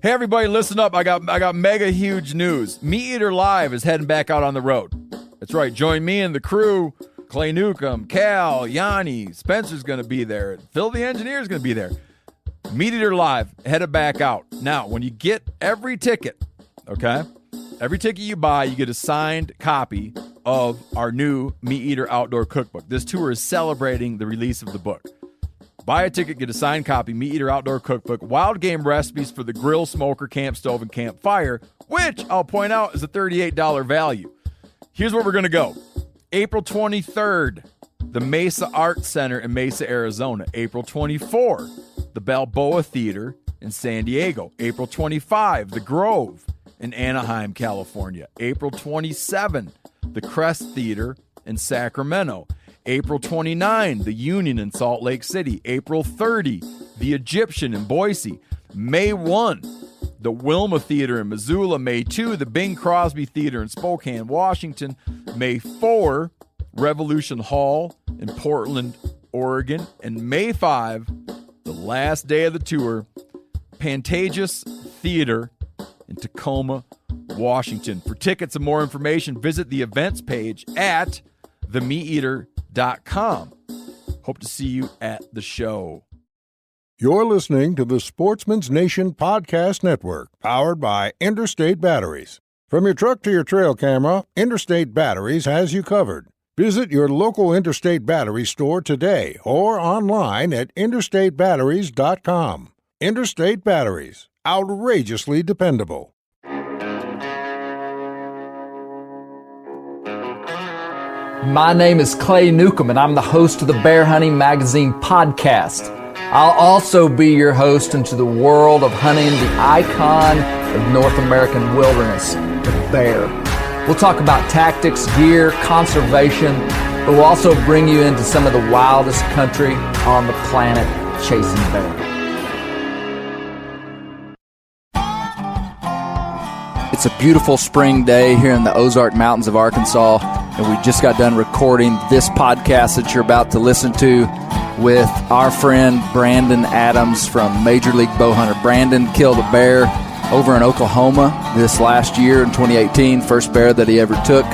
Hey everybody, listen up. I got mega huge news. Meat Eater Live is heading back out on the road. That's right. Join me and the crew. Clay Newcomb, Cal, Yanni, Spencer's going to be there. Phil the Engineer's going to be there. Meat Eater Live headed back out. Now, when you get every ticket, okay, every ticket you buy, you get a signed copy of our new Meat Eater Outdoor Cookbook. This tour is celebrating the release of the book. Buy a ticket, get a signed copy, Meat Eater Outdoor Cookbook, wild game recipes for the grill, smoker, camp stove, and campfire, which I'll point out is a $38 value. Here's where we're going to go. April 23rd, the Mesa Art Center in Mesa, Arizona. April 24, the Balboa Theater in San Diego. April 25, the Grove in Anaheim, California. April 27, the Crest Theater in Sacramento. April 29, the Union in Salt Lake City. April 30, the Egyptian in Boise. May 1, the Wilma Theater in Missoula. May 2, the Bing Crosby Theater in Spokane, Washington. May 4, Revolution Hall in Portland, Oregon. And May 5, the last day of the tour, Pantages Theater in Tacoma, Washington. For tickets and more information, visit the events page at themeateater.com. Hope to see you at the show. You're listening to the Sportsman's Nation Podcast Network, powered by Interstate Batteries. From your truck to your trail camera, Interstate Batteries has you covered. Visit your local Interstate Battery store today or online at interstatebatteries.com. Interstate Batteries, outrageously dependable. My name is Clay Newcomb, and I'm the host of the Bear Hunting Magazine podcast. I'll also be your host into the world of hunting the icon of North American wilderness, the bear. We'll talk about tactics, gear, conservation, but we'll also bring you into some of the wildest country on the planet, chasing bear. It's a beautiful spring day here in the Ozark Mountains of Arkansas, and we just got done recording this podcast that you're about to listen to with our friend Brandon Adams from Major League Bowhunter. Brandon killed a bear over in Oklahoma this last year in 2018, first bear that he ever took.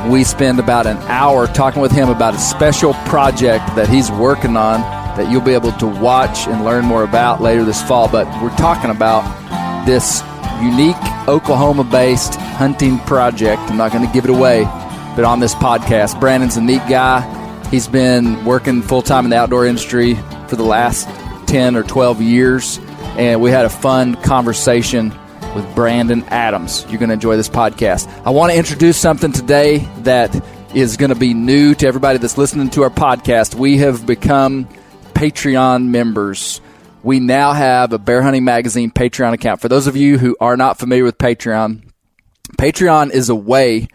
We spend about an hour talking with him about a special project that he's working on that you'll be able to watch and learn more about later this fall. But we're talking about this unique Oklahoma-based hunting project. I'm not going to give it away, but on this podcast, Brandon's a neat guy. He's been working full-time in the outdoor industry for the last 10 or 12 years, and we had a fun conversation with Brandon Adams. You're going to enjoy this podcast. I want to introduce something today that is going to be new to everybody that's listening to our podcast. We have become Patreon members. We now have a Bear Hunting Magazine Patreon account. For those of you who are not familiar with Patreon, Patreon is a way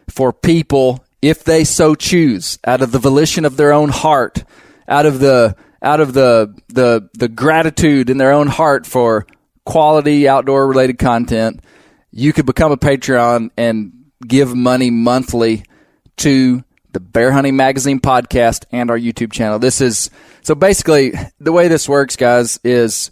for people, if they so choose, out of the volition of their own heart, out of the gratitude in their own heart for quality outdoor related content, you could become a Patreon and give money monthly to the Bear Hunting Magazine podcast and our YouTube channel. So basically, the way this works, guys, is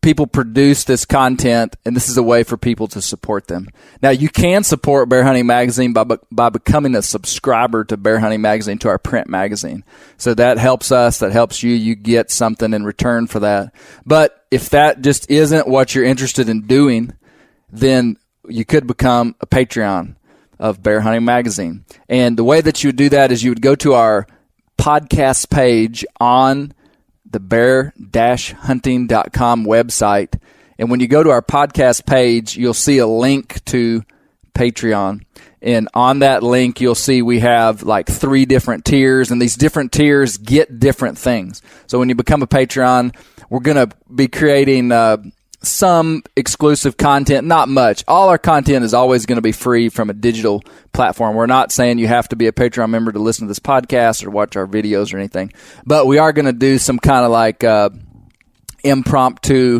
people produce this content, and this is a way for people to support them. Now, you can support Bear Hunting Magazine by becoming a subscriber to Bear Hunting Magazine, to our print magazine. So that helps us, that helps you. You get something in return for that. But if that just isn't what you're interested in doing, then you could become a Patreon of Bear Hunting Magazine. And the way that you would do that is you would go to our podcast page on the bear-hunting.com website. And when you go to our podcast page, you'll see a link to Patreon. And on that link, you'll see we have like 3 different tiers, and these different tiers get different things. So when you become a Patreon, we're going to be creating some exclusive content, not much. All our content is always going to be free from a digital platform. We're not saying you have to be a Patreon member to listen to this podcast or watch our videos or anything, but we are going to do some kind of like impromptu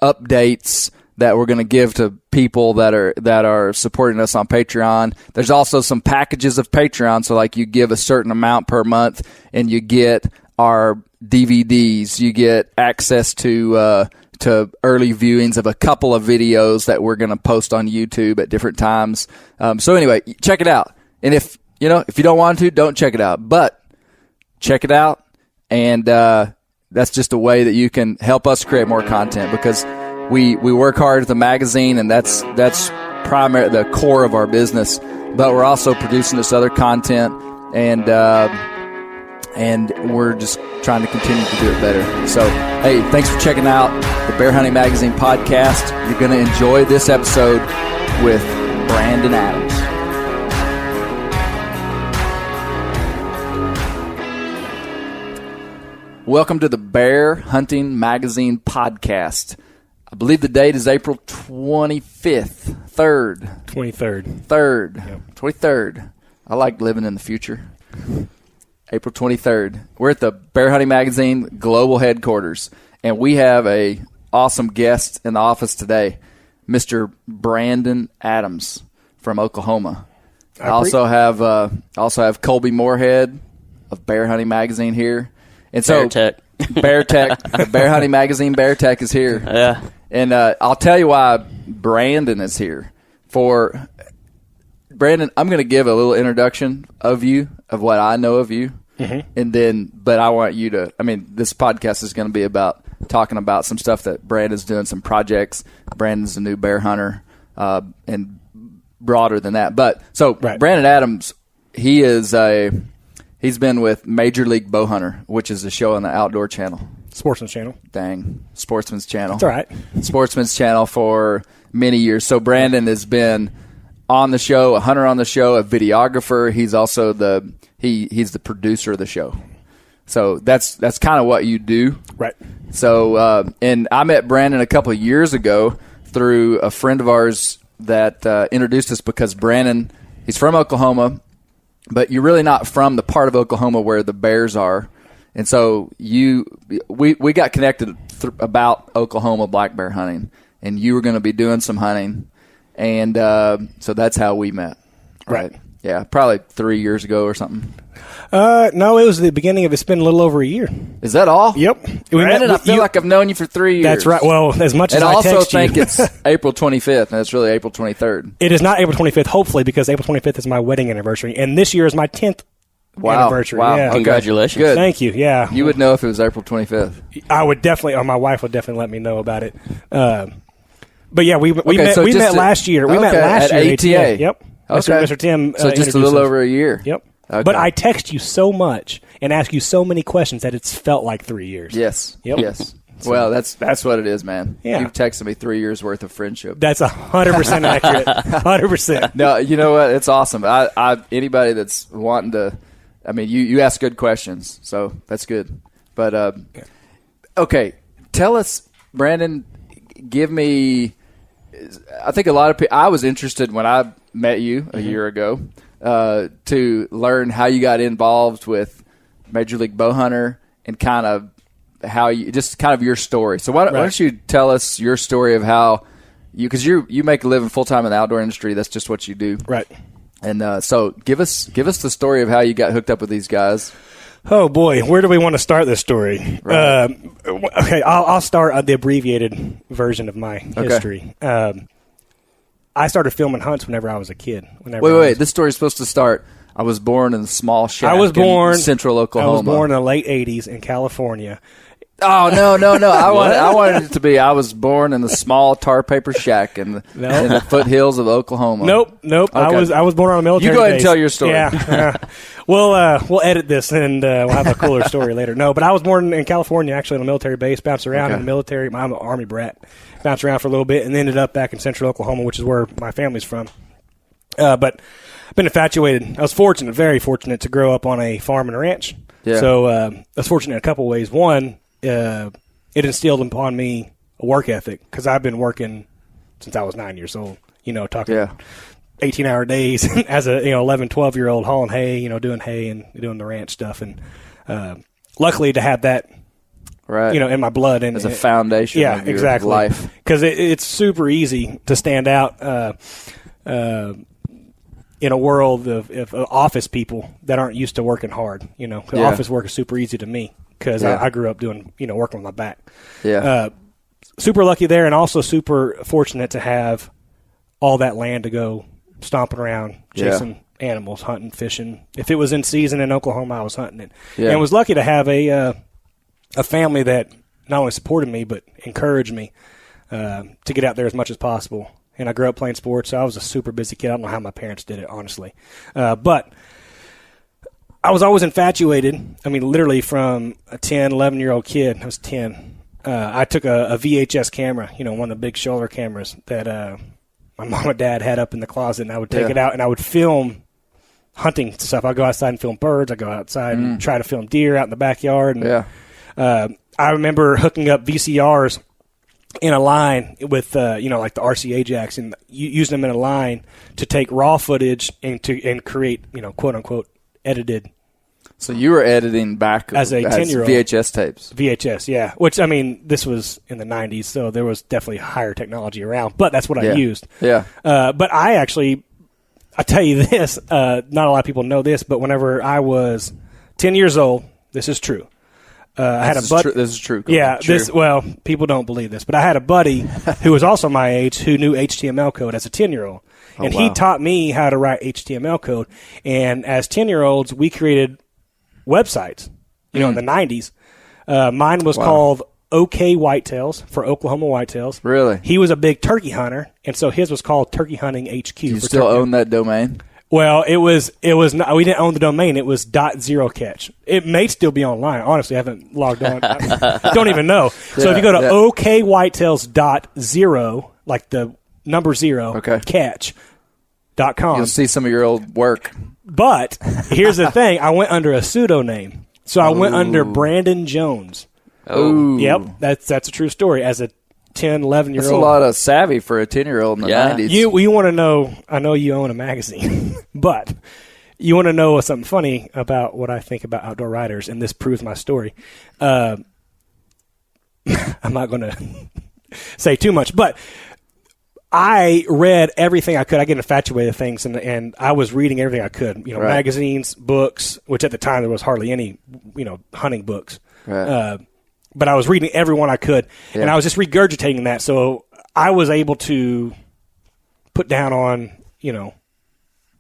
updates that we're going to give to people that are supporting us on Patreon. There's also some packages of Patreon, so like you give a certain amount per month and you get our DVDs, you get access to to early viewings of a couple of videos that we're going to post on YouTube at different times. So anyway, check it out. And if you don't want to, don't check it out. But check it out, and that's just a way that you can help us create more content, because we work hard at the magazine, and that's the core of our business. But we're also producing this other content, and we're just trying to continue to do it better. So, hey, thanks for checking out the Bear Hunting Magazine podcast. You're going to enjoy this episode with Brandon Adams. Welcome to the Bear Hunting Magazine podcast. I believe the date is April 25th, 3rd. 23rd. Yep. 23rd. I like living in the future. April 23rd. We're at the Bear Hunting Magazine global headquarters, and we have a awesome guest in the office today, Mr. Brandon Adams from Oklahoma. I also have Colby Moorhead of Bear Hunting Magazine here. And so Bear Tech, the Bear Hunting Magazine Bear Tech is here. Yeah. And I'll tell you why Brandon is here. For Brandon, I'm going to give a little introduction of you, of what I know of you. Mm-hmm. But I want you to, this podcast is going to be about talking about some stuff that Brandon's doing, some projects. Brandon's a new bear hunter, and broader than that. But so right. Brandon Adams, he's been with Major League Bowhunter, which is a show on the Outdoor Channel. Sportsman's Channel. Dang. Sportsman's Channel. That's all right. Sportsman's Channel for many years. So Brandon has been on the show, a hunter on the show, a videographer. He's also he's the producer of the show. So that's kind of what you do. Right. So, and I met Brandon a couple of years ago through a friend of ours that introduced us, because Brandon, he's from Oklahoma, but you're really not from the part of Oklahoma where the bears are. And so we got connected about Oklahoma black bear hunting, and you were going to be doing some hunting. And so that's how we met. Right. Yeah, probably 3 years ago or something. No, it was the beginning of it's been a little over a year. Is that all? Yep. Brandon, I feel like I've known you for 3 years. That's right. Well, as much as I text you. And also think it's April 25th, and it's really April 23rd. It is not April 25th, hopefully, because April 25th is my wedding anniversary, and this year is my 10th anniversary. Wow. Yeah. Congratulations. Good. Thank you. Yeah. You would know if it was April 25th. I would definitely, or my wife would definitely let me know about it. But yeah, we met last year. We met last year at ATA. Yep. Okay. Mr. Tim. So just a little over a year. Yep. Okay. But I text you so much and ask you so many questions that it's felt like 3 years. Yes. Yep. Yes. Well, that's what it is, man. Yeah. You've texted me 3 years worth of friendship. That's 100% accurate. 100%. No, you know what? It's awesome. Anybody that's wanting to, you ask good questions, so that's good. But okay, tell us, Brandon. Give me. I think a lot of people. I was interested when I met you a year ago to learn how you got involved with Major League Bowhunter and kind of how you just kind of your story. So why don't you tell us your story of how you, because you make a living full time in the outdoor industry. That's just what you do, right? And so give us the story of how you got hooked up with these guys. Oh boy, where do we want to start this story? Right. Okay, I'll start the abbreviated version of my history. I started filming hunts whenever I was a kid. Wait. This story is supposed to start. I was born in a small shack in central Oklahoma. I was born in the late 80s in California. Oh, no. I wanted it to be I was born in the small tar paper shack in the foothills of Oklahoma. Nope. Okay. I was born on a military base. You go ahead and tell your story. Yeah. We'll edit this and we'll have a cooler story later. No, but I was born in California, actually, on a military base, bounced around in the military. I'm an Army brat. Bounced around for a little bit and ended up back in central Oklahoma, which is where my family's from. But I've been infatuated. I was fortunate, very fortunate, to grow up on a farm and a ranch. Yeah. So I was fortunate in a couple ways. One, it instilled upon me a work ethic, because I've been working since I was 9 years old, talking 18-hour days as a 11, 12-year-old hauling hay, doing hay and doing the ranch stuff. And luckily to have that, in my blood. And as a foundation of your life. Because it's super easy to stand out in a world of office people that aren't used to working hard. Office work is super easy to me, because I grew up doing, working with my back. Yeah. super lucky there, and also super fortunate to have all that land to go stomping around, chasing animals, hunting, fishing. If it was in season in Oklahoma, I was hunting it. Yeah. And was lucky to have a family that not only supported me but encouraged me to get out there as much as possible. And I grew up playing sports, so I was a super busy kid. I don't know how my parents did it, honestly. But I was always infatuated. I mean, literally from a 10, 11-year-old kid, I was 10. I took a VHS camera, one of the big shoulder cameras that my mom and dad had up in the closet, and I would take it out, and I would film hunting stuff. I'd go outside and film birds. I'd go outside and try to film deer out in the backyard. And, I remember hooking up VCRs in a line with, like the RC Ajax, and using them in a line to take raw footage and create, quote-unquote, edited. So you were editing back as a 10-year-old. VHS tapes. VHS, yeah. Which, I mean, this was in the 90s, so there was definitely higher technology around. But that's what I used. Yeah. But I tell you this, not a lot of people know this, but whenever I was 10 years old, this is true. I had a buddy. This is true. Yeah. True. People don't believe this, but I had a buddy who was also my age who knew HTML code as a 10-year-old. And he taught me how to write HTML code. And as 10-year-olds, we created websites, in the 90s. Mine was called OK Whitetails for Oklahoma Whitetails. Really? He was a big turkey hunter, and so his was called Turkey Hunting HQ. Do you still own that domain? Well, it was not, we didn't own the domain. It was .0catch. It may still be online. Honestly, I haven't logged on. I don't even know. So if you go to okwhitetails.0, like the number 0, catch.com. You'll see some of your old work. But here's the thing. I went under a pseudonym. So I went under Brandon Jones. Oh. Yep. That's a true story. As a 10, 11-year-old. That's a lot of savvy for a 10-year-old in the 90s. You want to know, I know you own a magazine, but you want to know something funny about what I think about outdoor riders, and this proves my story. I'm not going to say too much, but I read everything I could. I get infatuated with things, and I was reading everything I could. Magazines, books, which at the time there was hardly any, hunting books. Right. But I was reading every one I could, and I was just regurgitating that. So I was able to put down on,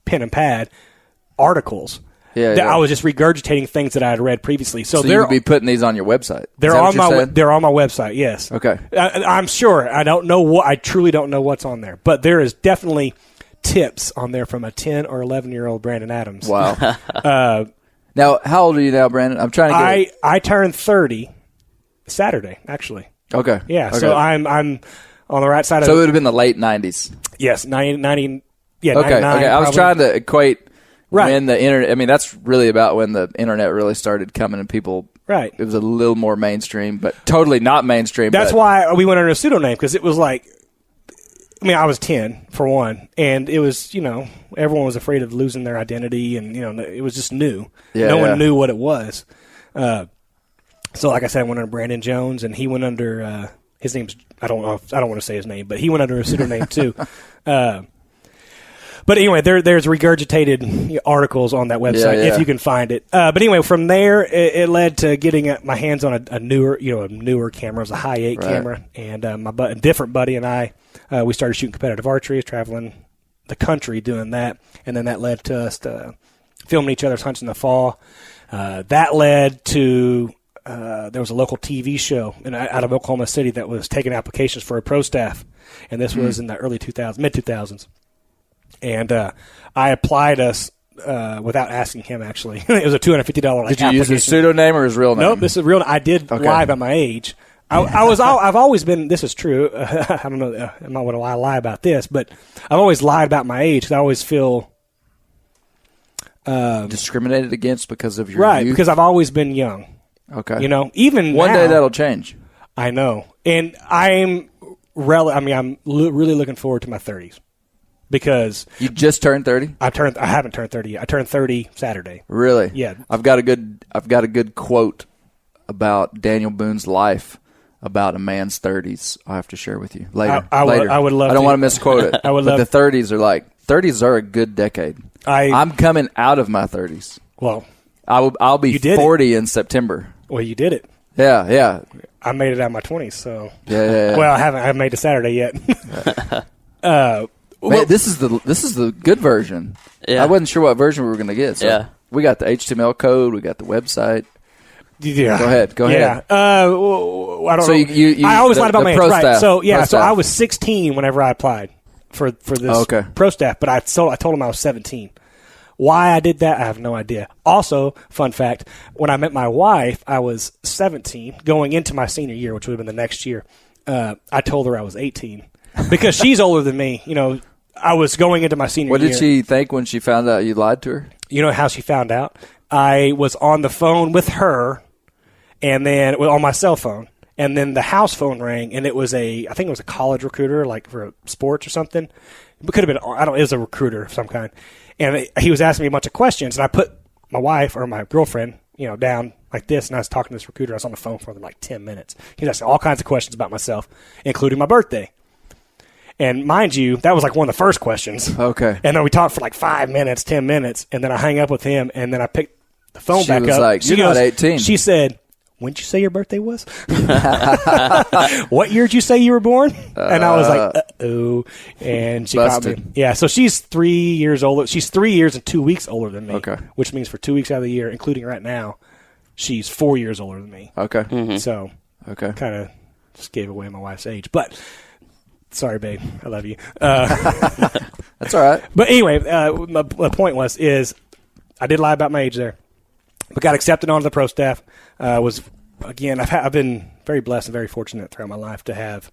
pen and pad articles. I was just regurgitating things that I had read previously. So you'd be putting these on your website. They're on my website. Yes. Okay. I'm sure. I don't know I truly don't know what's on there, but there is definitely tips on there from a 10 or 11-year-old Brandon Adams. Wow. Now, how old are you now, Brandon? I'm trying to get. I turned 30 Saturday, actually. Okay. Yeah. Okay. So I'm on the right side of. So it would have been the late 90s. Yes, 90. Yeah. Okay. 99, okay. I was trying to equate. Right. When the internet, I mean, that's really about when the internet really started coming and people. Right. It was a little more mainstream, but totally not mainstream. That's why we went under a pseudonym, because it was like, I was 10 for one, and it was, everyone was afraid of losing their identity, and it was just new. No one knew what it was. So, like I said, I went under Brandon Jones, and he went under his name's. I don't want to say his name, but he went under a pseudonym too. But anyway, there's regurgitated articles on that website if you can find it. But anyway, from there, it led to getting my hands on a newer camera. It was a high 8 camera, and a different buddy and I, we started shooting competitive archery, traveling the country doing that, and then that led to us filming each other's hunts in the fall. That led to there was a local TV show out of Oklahoma City that was taking applications for a pro staff, and this was in the early 2000s, mid 2000s. And I applied us without asking him, actually. It was a $250 application. Did you use his pseudonym or his real name? Nope, this is real. I did lie about my age. I've always been, this is true, I don't know, I'm not going to lie about this, but I've always lied about my age, because I always feel... discriminated against because of your youth? youth? Because I've always been young. Okay. Even one now, day that'll change. I know. And I'm really looking forward to my 30s. Because you just turned 30? I haven't turned 30 yet. I turned 30 Saturday. Really? Yeah. I've got a good quote about Daniel Boone's life about a man's 30s. I have to share with you later. I would love. I don't want to misquote it. I would but love. The 30s are a good decade. I'm coming out of my 30s. Well, I'll be 40 in September. Well, you did it. Yeah. I made it out of my 20s. So Yeah. Well, I haven't made it Saturday yet. Man, this is the good version. Yeah. I wasn't sure what version we were going to get. So we got the HTML code. We got the website. Yeah. Go ahead. I don't know. I always lied about my age. Right. Staff. So Pro so staff. I was 16 whenever I applied for this pro staff, but I told them I was 17. Why I did that, I have no idea. Also, fun fact, when I met my wife, I was 17 going into my senior year, which would have been the next year. I told her I was 18 because she's older than me. You know, I was going into my senior year. What did she think when she found out you lied to her? You know how she found out? I was on the phone with her, and then on my cell phone, and then the house phone rang, and it was I think it was a college recruiter, like for sports or something. It could have been, it was a recruiter of some kind. And he was asking me a bunch of questions, and I put my wife or my girlfriend, down like this, and I was talking to this recruiter. I was on the phone for like 10 minutes. He was asking all kinds of questions about myself, including my birthday. And mind you, that was like one of the first questions. Okay. And then we talked for like 5 minutes, 10 minutes, and then I hang up with him, and then I picked the phone back up. She was like, you're not 18. She said, when did you say your birthday was? What year did you say you were born? And I was like, uh-oh. And she caught me. Yeah, so she's 3 years older. She's 3 years and 2 weeks older than me. Okay. Which means for 2 weeks out of the year, including right now, she's 4 years older than me. Okay. Mm-hmm. So kind of just gave away my wife's age. But sorry, babe. I love you. That's all right. But anyway, my point is I did lie about my age there. But got accepted onto the pro staff. I've been very blessed and very fortunate throughout my life to have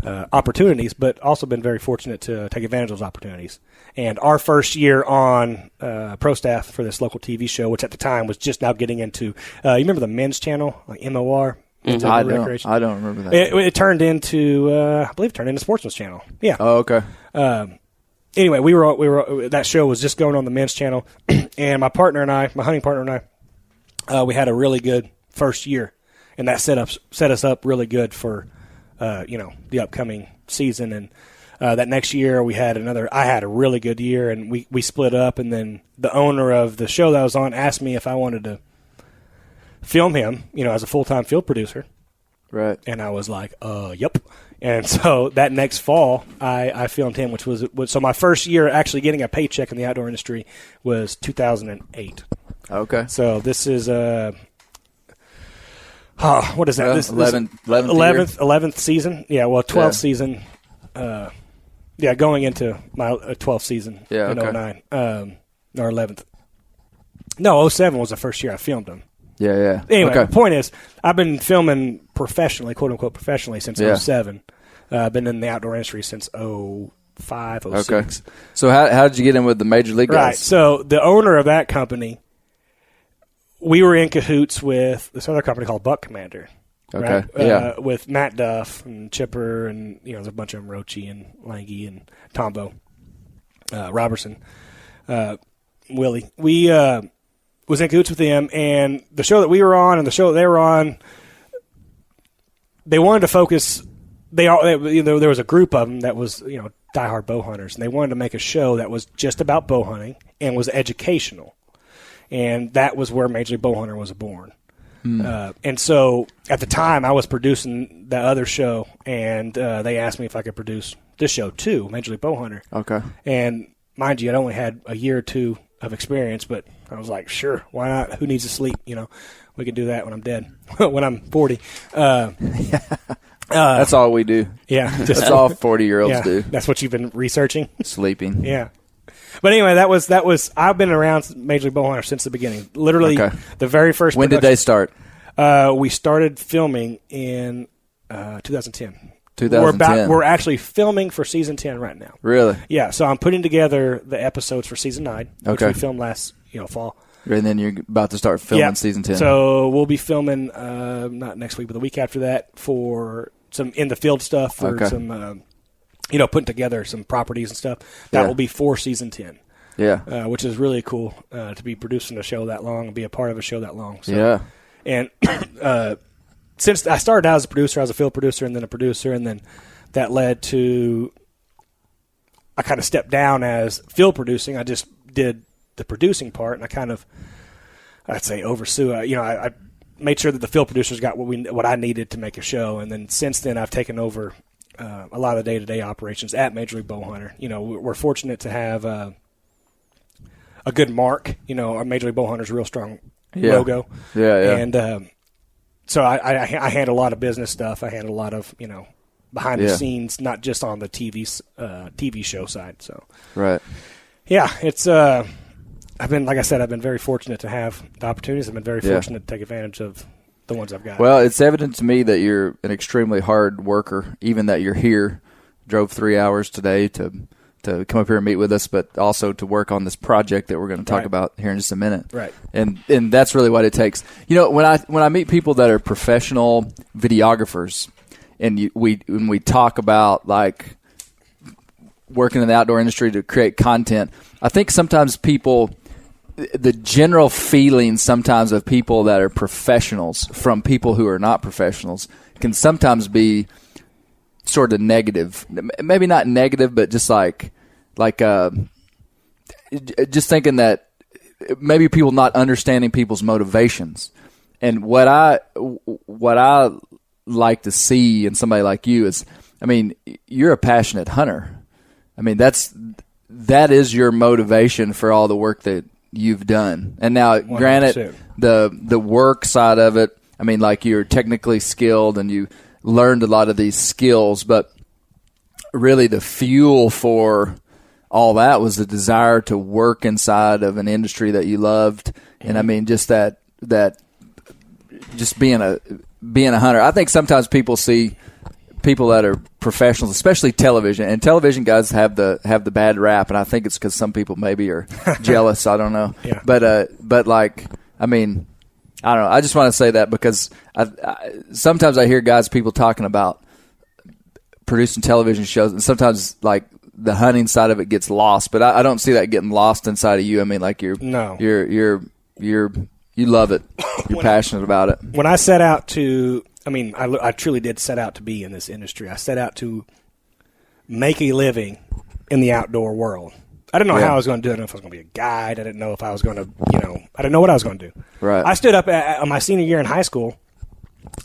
opportunities, but also been very fortunate to take advantage of those opportunities. And our first year on pro staff for this local TV show, which at the time was just now getting into, you remember the men's channel, like MOR? I don't remember that. It turned into, I believe it turned into Sportsman's Channel. Yeah. Oh, okay. Anyway, we were that show was just going on the men's channel, and my hunting partner and I, we had a really good first year, and that set us up really good for, the upcoming season. And that next year I had a really good year, and we split up. And then the owner of the show that I was on asked me if I wanted to film him, as a full-time field producer. Right. And I was like, yep. And so that next fall, I filmed him, which was so my first year actually getting a paycheck in the outdoor industry was 2008. Okay. So this is what is that? This 11th season. Yeah, well, 12th season. Going into my 12th season in 09. Or 11th. No, 07 was the first year I filmed him. Yeah. Anyway, the point is, I've been filming professionally, quote unquote professionally, since 07. I've been in the outdoor industry since 05, 06. Okay. So how did you get in with the major league guys? Right. So the owner of that company, we were in cahoots with this other company called Buck Commander. Okay. Right? With Matt Duff and Chipper and there's a bunch of them, Roche and Lange and Tombo, Robertson, Willie. We was in cahoots with them, and the show that we were on and the show that they were on, they wanted to focus. There was a group of them that was diehard bow hunters, and they wanted to make a show that was just about bow hunting and was educational. And that was where Major League Bowhunter was born. And so at the time, I was producing that other show, and they asked me if I could produce this show too, Major League Bowhunter. Okay. And mind you, I'd only had a year or two of experience, but I was like, sure, why not? Who needs to sleep? We can do that when I'm dead, when I'm 40. That's all we do. Yeah. That's all 40-year-olds do. That's what you've been researching? Sleeping. Yeah. But anyway, that was. I've been around Major League Bowhunter since the beginning. Literally, the very first. When did they start? We started filming in 2010. 2010. We're actually filming for season 10 right now. Really? Yeah. So I'm putting together the episodes for season 9, which we filmed last fall. And then you're about to start filming season 10. So we'll be filming not next week, but the week after that for some in the field stuff for some. Putting together some properties and stuff. That will be for season 10. Yeah. Which is really cool to be producing a show that long and be a part of a show that long. So, yeah. And since I started out as a producer, I was a field producer and then a producer, and then that led to I kind of stepped down as field producing. I just did the producing part, and I kind of, I'd say, oversaw. I made sure that the field producers got what I needed to make a show. And then since then, I've taken over a lot of the day-to-day operations at Major League Bowhunter. We're fortunate to have a good mark. Our Major League Bowhunter's a real strong logo. Yeah. And so I handle a lot of business stuff. I handle a lot of, behind the scenes, not just on the TV show side. So right. Yeah, it's I've been very fortunate to have the opportunities. I've been very fortunate to take advantage of the ones I've got. Well, it's evident to me that you're an extremely hard worker, even that you're here, drove 3 hours today to come up here and meet with us, but also to work on this project that we're going to talk about here in just a minute. Right. And that's really what it takes. When I meet people that are professional videographers, and when we talk about like working in the outdoor industry to create content, I think sometimes the general feeling sometimes of people that are professionals from people who are not professionals can sometimes be sort of negative. Maybe not negative, but just like just thinking that maybe people not understanding people's motivations. And what I like to see in somebody like you is, you're a passionate hunter. That is your motivation for all the work that you've done. And now, 100%. Granted, the work side of it, you're technically skilled and you learned a lot of these skills, but really the fuel for all that was the desire to work inside of an industry that you loved. And just just being a hunter. I think sometimes people see people that are professionals, especially television, and television guys have the bad rap, and I think it's because some people maybe are jealous. I don't know. Yeah. But I don't know. I just want to say that because sometimes I hear people talking about producing television shows, and sometimes like the hunting side of it gets lost. But I don't see that getting lost inside of you. You love it. You're passionate about it. When I set out to, I truly did set out to be in this industry. I set out to make a living in the outdoor world. I didn't know how I was going to do it. I didn't know if I was going to be a guide. I didn't know if I was going to, I didn't know what I was going to do. Right. I stood up on my senior year in high school.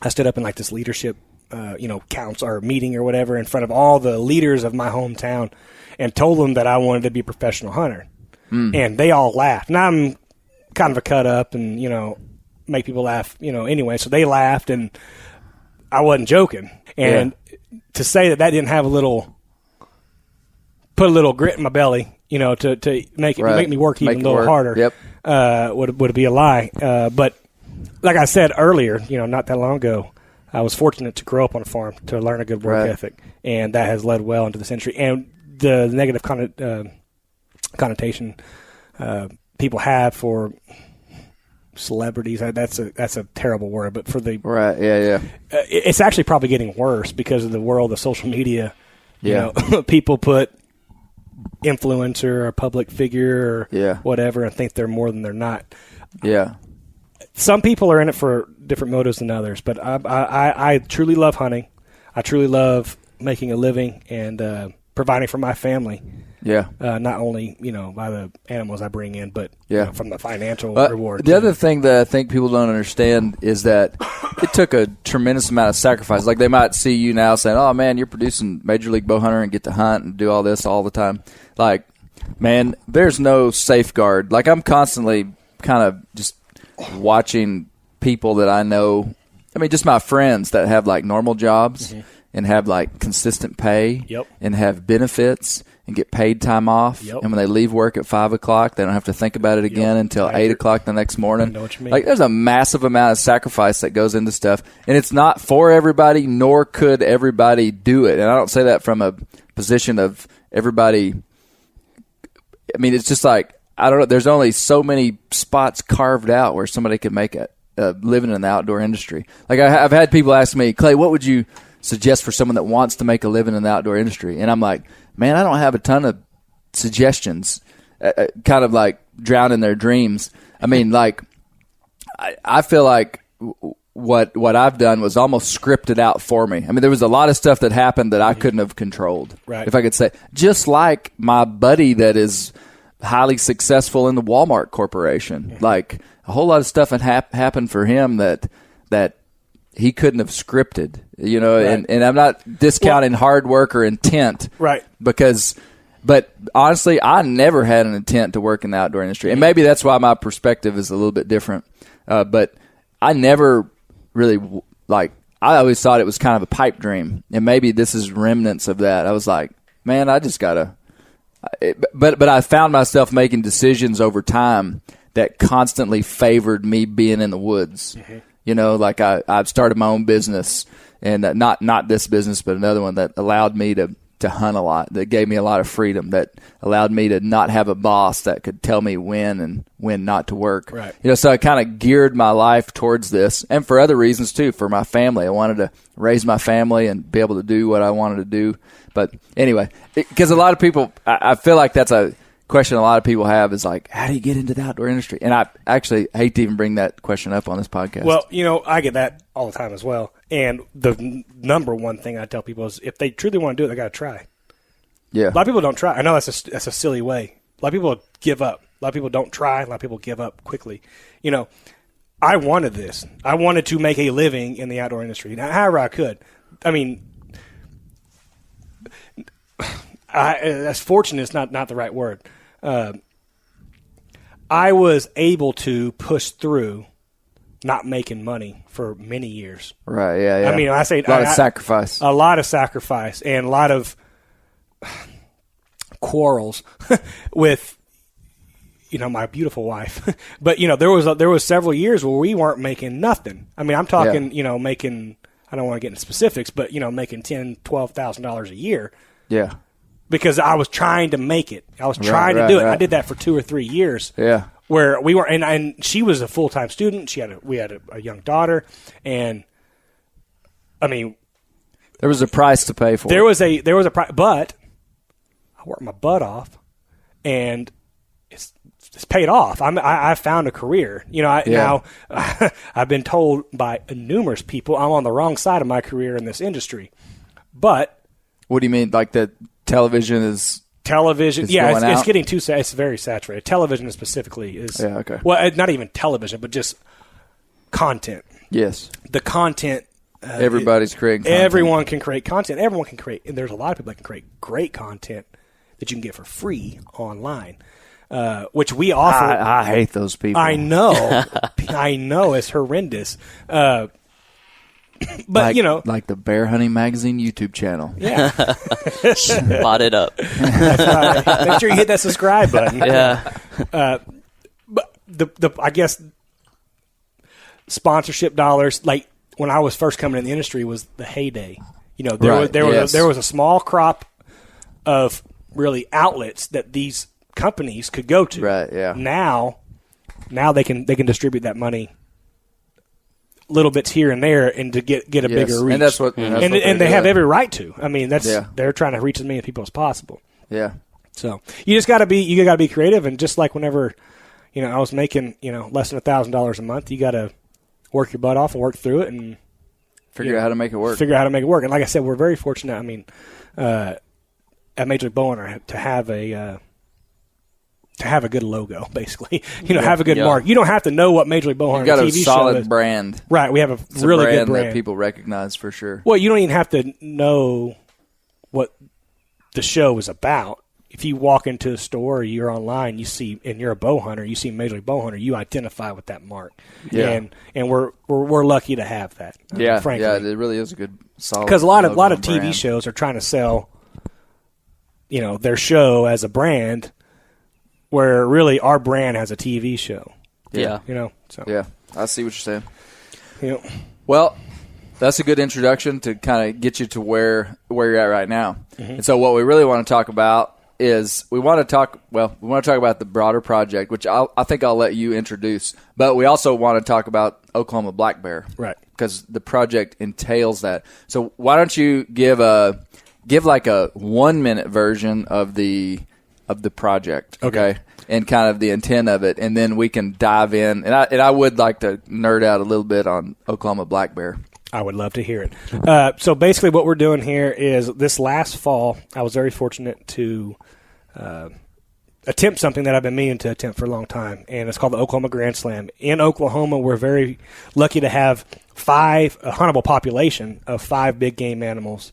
I stood up in like this leadership, council or meeting or whatever in front of all the leaders of my hometown and told them that I wanted to be a professional hunter. And they all laughed. And I'm kind of a cut up and, make people laugh, anyway. So they laughed and I wasn't joking. And to say that didn't have put a little grit in my belly, to make me work even a little harder, would be a lie. But like I said earlier, not that long ago, I was fortunate to grow up on a farm, to learn a good work ethic, and that has led well into this industry. And the negative connotation people have for celebrities, that's a terrible word, but for the it's actually probably getting worse because of the world of social media. People put influencer or public figure or whatever and think they're more than they're not. Some people are in it for different motives than others, but I truly love hunting. I truly love making a living and providing for my family. Not only, by the animals I bring in, but from the financial reward. The other thing that I think people don't understand is that it took a tremendous amount of sacrifice. Like they might see you now saying, oh, man, you're producing Major League Bowhunter and get to hunt and do all this all the time. Like, man, there's no safeguard. Like I'm constantly kind of just watching people that I know. Just my friends that have like normal jobs and have like consistent pay and have benefits and get paid time off. And when they leave work at 5 o'clock, they don't have to think about it again until 8 o'clock the next morning. I know what you mean. Like there's a massive amount of sacrifice that goes into stuff, and it's not for everybody, nor could everybody do it. And I don't say that from a position of everybody. It's just like, I don't know, there's only so many spots carved out where somebody could make a living in the outdoor industry. Like I've had people ask me, Clay, what would you suggest for someone that wants to make a living in the outdoor industry? And I'm like, man, I don't have a ton of suggestions, kind of like drown in their dreams. I feel like what I've done was almost scripted out for me. There was a lot of stuff that happened that I couldn't have controlled. Right. If I could say, just like my buddy that is highly successful in the Walmart Corporation. Like a whole lot of stuff had happened for him that that he couldn't have scripted, you know, Right. and I'm not discounting hard work or intent. Right. But honestly, I never had an intent to work in the outdoor industry. And maybe that's why my perspective is a little bit different. But I never really, I always thought it was kind of a pipe dream. And maybe this is remnants of that. I was like, man, I just got to. But I found myself making decisions over time that constantly favored me being in the woods. Mm-hmm. You know, like I've started my own business, and not this business, but another one that allowed me to hunt a lot, that gave me a lot of freedom, that allowed me to not have a boss that could tell me when and when not to work. Right. You know, so I kind of geared my life towards this, and for other reasons too, for my family. I wanted to raise my family and be able to do what I wanted to do. But anyway, because a lot of people, I feel like that's a question a lot of people have is like, how do you get into the outdoor industry? And I actually hate to even bring that question up on this podcast. Well, you know, I get that all the time as well. And the number one thing I tell people is if they truly want to do it, they got to try. Yeah. A lot of people don't try. I know that's a silly way. A lot of people give up. A lot of people don't try. A lot of people give up quickly. You know, I wanted this. I wanted to make a living in the outdoor industry. Now, however I could. I mean, that's fortunate is not the right word. I was able to push through not making money for many years. Right, yeah. I mean, I say a lot of sacrifice. A lot of sacrifice and a lot of quarrels with, you know, my beautiful wife. But, you know, there was several years where we weren't making nothing. I mean, I'm talking, you know, making, I don't want to get into specifics, but, you know, making $10,000, $12,000 a year. Yeah. Because I was trying to make it. I was trying to do it. Right. I did that for 2 or 3 years. Yeah. Where we were, and she was a full-time student. We had a young daughter, and I mean, there was a price to pay for. There was a price, but I worked my butt off, and it's paid off. I found a career. You know, now I've been told by numerous people I'm on the wrong side of my career in this industry. But what do you mean? Like the television is it's getting too. It's very saturated. Television specifically is. Yeah. Okay. Well, not even television, but just content. Yes. The content. Everybody's creating content. Everyone can create content. Everyone can create. And there's a lot of people that can create great content that you can get for free online, which we offer. I hate those people. I know. I know. It's horrendous. But, you know. Like the Bear Hunting Magazine YouTube channel. Yeah. Bought it up. That's right. Make sure you hit that subscribe button. Yeah. But I guess sponsorship dollars, like when I was first coming in the industry, was the heyday. You know, there was a small crop of really outlets that these companies could go to. Right. Yeah. Now they can distribute that money little bits here and there and to get a bigger reach. And that's what and they have every right to. I mean, they're trying to reach as many people as possible. Yeah. So you just got to be creative, and just like whenever, you know, I was making, you know, less than $1,000 a month, you got to work your butt off and work through it and figure out how to make it work. And like I said, we're very fortunate. I mean, at Major League Bowhunter to have a good logo, basically. You know, have a good mark. You don't have to know what Major League Bowhunter TV show is. You got a solid brand. Right. We have a really good brand that people recognize for sure. Well, you don't even have to know what the show is about. If you walk into a store or you're online, you see, and you're a bow hunter, you see Major League Bowhunter, you identify with that mark. Yeah. And we're lucky to have that. Yeah. Frankly. Yeah, it really is a good solid. Because a lot of TV brand. shows are trying to sell, you know, their show as a brand, where really our brand has a TV show. Yeah. You know, so. Yeah, I see what you're saying. You know. Well, that's a good introduction to kind of get you to where you're at right now. Mm-hmm. And so what we really want to talk about is we want to talk about the broader project, which I think I'll let you introduce. But we also want to talk about Oklahoma black bear. Right. Because the project entails that. So why don't you give like a 1-minute version of the project, okay? And kind of the intent of it, and then we can dive in. And I would like to nerd out a little bit on Oklahoma black bear. I would love to hear it. So basically what we're doing here is this last fall, I was very fortunate to attempt something that I've been meaning to attempt for a long time, and it's called the Oklahoma Grand Slam. In Oklahoma, we're very lucky to have a huntable population of 5 big game animals.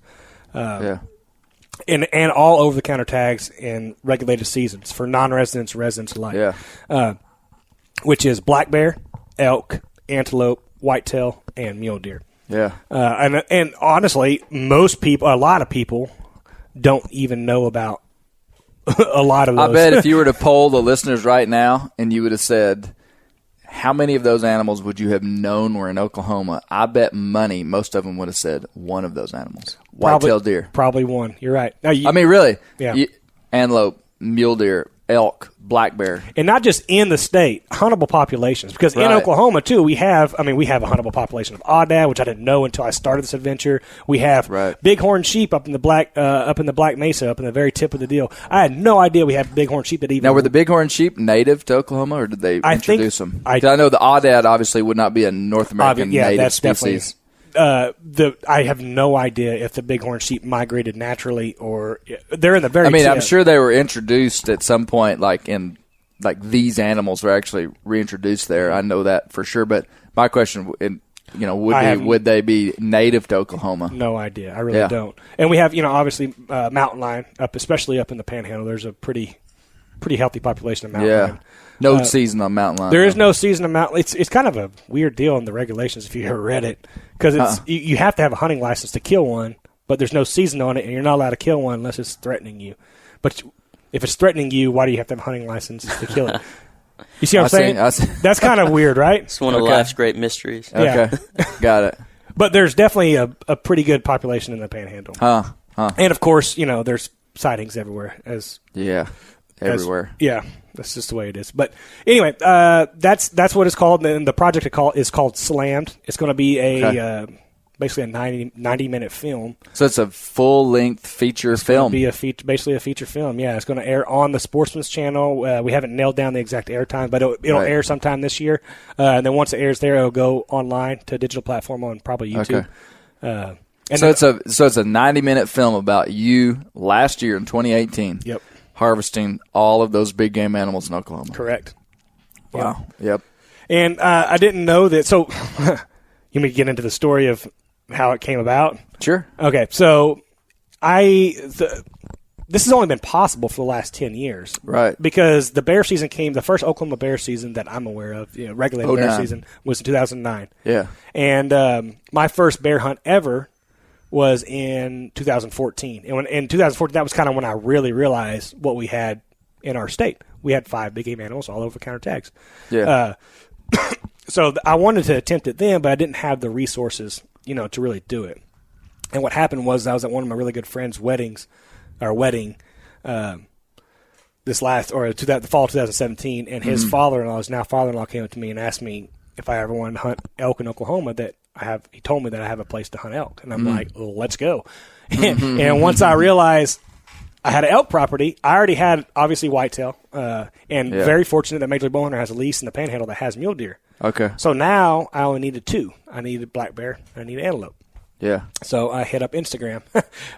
And all over-the-counter tags in regulated seasons for non-residents, residents alike. Which is black bear, elk, antelope, whitetail, and mule deer. And honestly, a lot of people don't even know about a lot of those. I bet if you were to poll the listeners right now and you would have said, how many of those animals would you have known were in Oklahoma? I bet money most of them would have said one of those animals. Whitetail deer. Probably one. You're right. Now, really. Yeah. Antelope, mule deer, elk, black bear. And not just in the state, huntable populations. Because in Oklahoma, too, we have a huntable population of aoudad, which I didn't know until I started this adventure. We have bighorn sheep up in the Black Mesa, up in the very tip of the deal. I had no idea we had bighorn sheep that even... Now, were the bighorn sheep native to Oklahoma, or did they introduce them? I know the aoudad obviously would not be a North American native species. I have no idea if the bighorn sheep migrated naturally or they're in the very. I'm sure they were introduced at some point, like these animals were actually reintroduced there. I know that for sure. But my question, would they be native to Oklahoma? No idea. I really don't. And we have, obviously mountain lion especially up in the Panhandle. There's a pretty healthy population of mountain lion. No season on mountain lion. There is no season on mountain. It's kind of a weird deal in the regulations if you ever read it, because you have to have a hunting license to kill one, but there's no season on it, and you're not allowed to kill one unless it's threatening you. But if it's threatening you, why do you have to have a hunting license to kill it? You see what I'm saying? That's kind of weird, right? It's one of life's great mysteries. Okay, got it. But there's definitely a pretty good population in the Panhandle. And of course, there's sightings everywhere. Everywhere. That's just the way it is. But anyway, that's what it's called. And the project is called Slammed. It's going to be basically a 90-minute film. So it's a full-length feature film. It's going to be basically a feature film. Yeah, it's going to air on the Sportsman's Channel. We haven't nailed down the exact air time, but it'll air sometime this year. And then once it airs there, it'll go online to a digital platform on probably YouTube. Okay. So it's a 90-minute film about you last year in 2018. Yep. Harvesting all of those big game animals in Oklahoma. Correct. Wow. Yep. And I didn't know that. So you may get into the story of how it came about. Sure. Okay. So this has only been possible for the last 10 years. Right. Because the bear season the first Oklahoma bear season that I'm aware of, regulated bear season, was in 2009. Yeah. And my first bear hunt ever was in 2014. And in 2014, that was kind of when I really realized what we had in our state. We had 5 big game animals all over counter tags. Yeah. So I wanted to attempt it then, but I didn't have the resources, to really do it. And what happened was I was at one of my really good friends' wedding, the fall of 2017, and his father-in-law, his now father-in-law, came up to me and asked me if I ever wanted to hunt elk in Oklahoma. He told me that I have a place to hunt elk, and I'm like, well, let's go. And once I realized I had an elk property, I already had obviously whitetail, very fortunate that Major League Bowhunter has a lease in the Panhandle that has mule deer. Okay. So now I only needed 2. I needed black bear, and I needed antelope. Yeah. So I hit up Instagram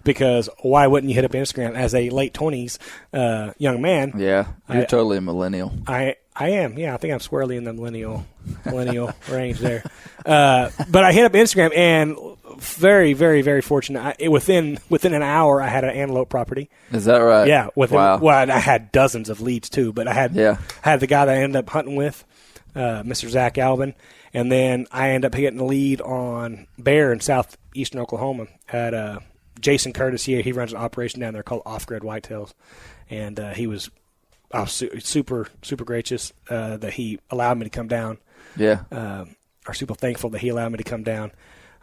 because why wouldn't you hit up Instagram as a late 20s young man? Yeah, you're totally a millennial. I am. Yeah, I think I'm squarely in the millennial range there. But I hit up Instagram, and very, very, very fortunate. Within an hour, I had an antelope property. Is that right? Yeah. Wow. Well, I had dozens of leads too, but I had the guy that I ended up hunting with, Mr. Zach Alvin. And then I ended up getting the lead on bear in southeastern Oklahoma at Jason Curtis here. He runs an operation down there called Off Grid Whitetails. And he was super, super gracious that he allowed me to come down. Yeah. Are super thankful that he allowed me to come down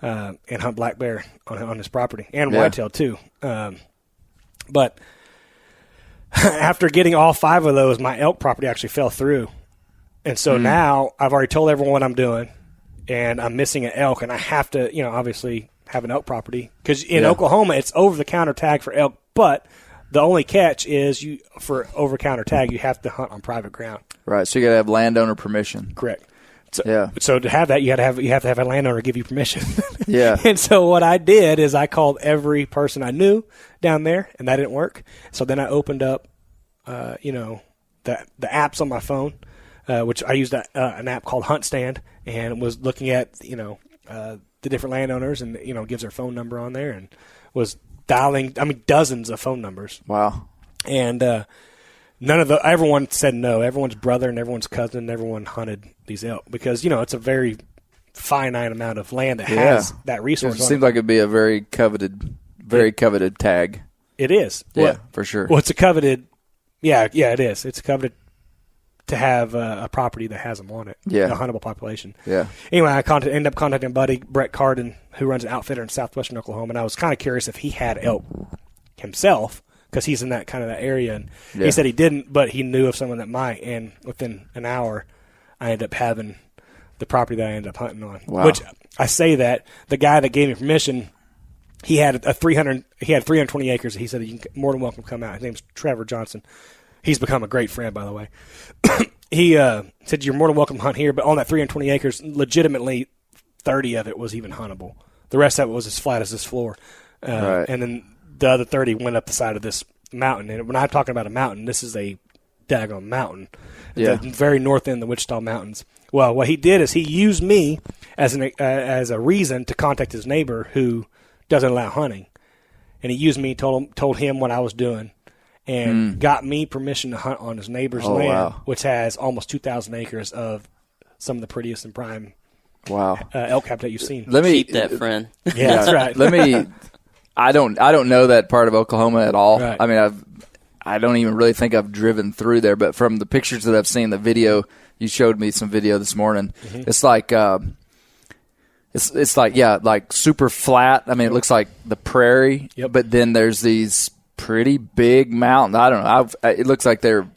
and hunt black bear on his property. And whitetail too. But after getting all 5 of those, my elk property actually fell through. And so now I've already told everyone what I'm doing, and I'm missing an elk, and I have to, obviously have an elk property. Because in Oklahoma, it's over-the-counter tag for elk, but the only catch is for over-counter tag, you have to hunt on private ground. Right, so you got to have landowner permission. Correct. So to have that, you have to have a landowner give you permission. Yeah. And so what I did is I called every person I knew down there, and that didn't work. So then I opened up, apps on my phone, which I used an app called Hunt Stand, and was looking at the different landowners, and gives their phone number on there, and was dialing dozens of phone numbers. Wow. And everyone said no. Everyone's brother and everyone's cousin, everyone hunted these elk because it's a very finite amount of land that has that resource. It seems like it'd be a very coveted tag. It is. Yeah, for sure. Well, it's a coveted. Yeah, it is. It's coveted to have a property that has them on it. Yeah, a huntable population. Yeah. Anyway, I ended up contacting a buddy, Brett Carden, who runs an outfitter in southwestern Oklahoma, and I was kind of curious if he had elk himself because he's in that area, and he said he didn't, but he knew of someone that might. And within an hour, I ended up having the property that I ended up hunting on. Wow. Which I say that the guy that gave me permission, he had 320 acres. He said, "You're more than welcome to come out." His name's Trevor Johnson. He's become a great friend, by the way. He said, "You're more than welcome to hunt here," but on that 320 acres, legitimately 30 of it was even huntable. The rest of it was as flat as this floor. Right. And then the other 30 went up the side of this mountain. And when I'm talking about a mountain, this is a daggone mountain. Yeah. The very north end of the Wichita Mountains. Well, what he did is he used me as a reason to contact his neighbor who doesn't allow hunting. And he used me, told him what I was doing, and got me permission to hunt on his neighbor's land, which has almost 2,000 acres of some of the prettiest and prime elk habitat you've seen. Let me keep that, friend. Yeah, that's right. I don't know that part of Oklahoma at all. Right. I mean, I don't even really think I've driven through there, but from the pictures that I've seen, the video, you showed me some video this morning. Mm-hmm. It's like it's like super flat. I mean, it looks like the prairie, but then there's these pretty big mountains. I don't know. It looks like they're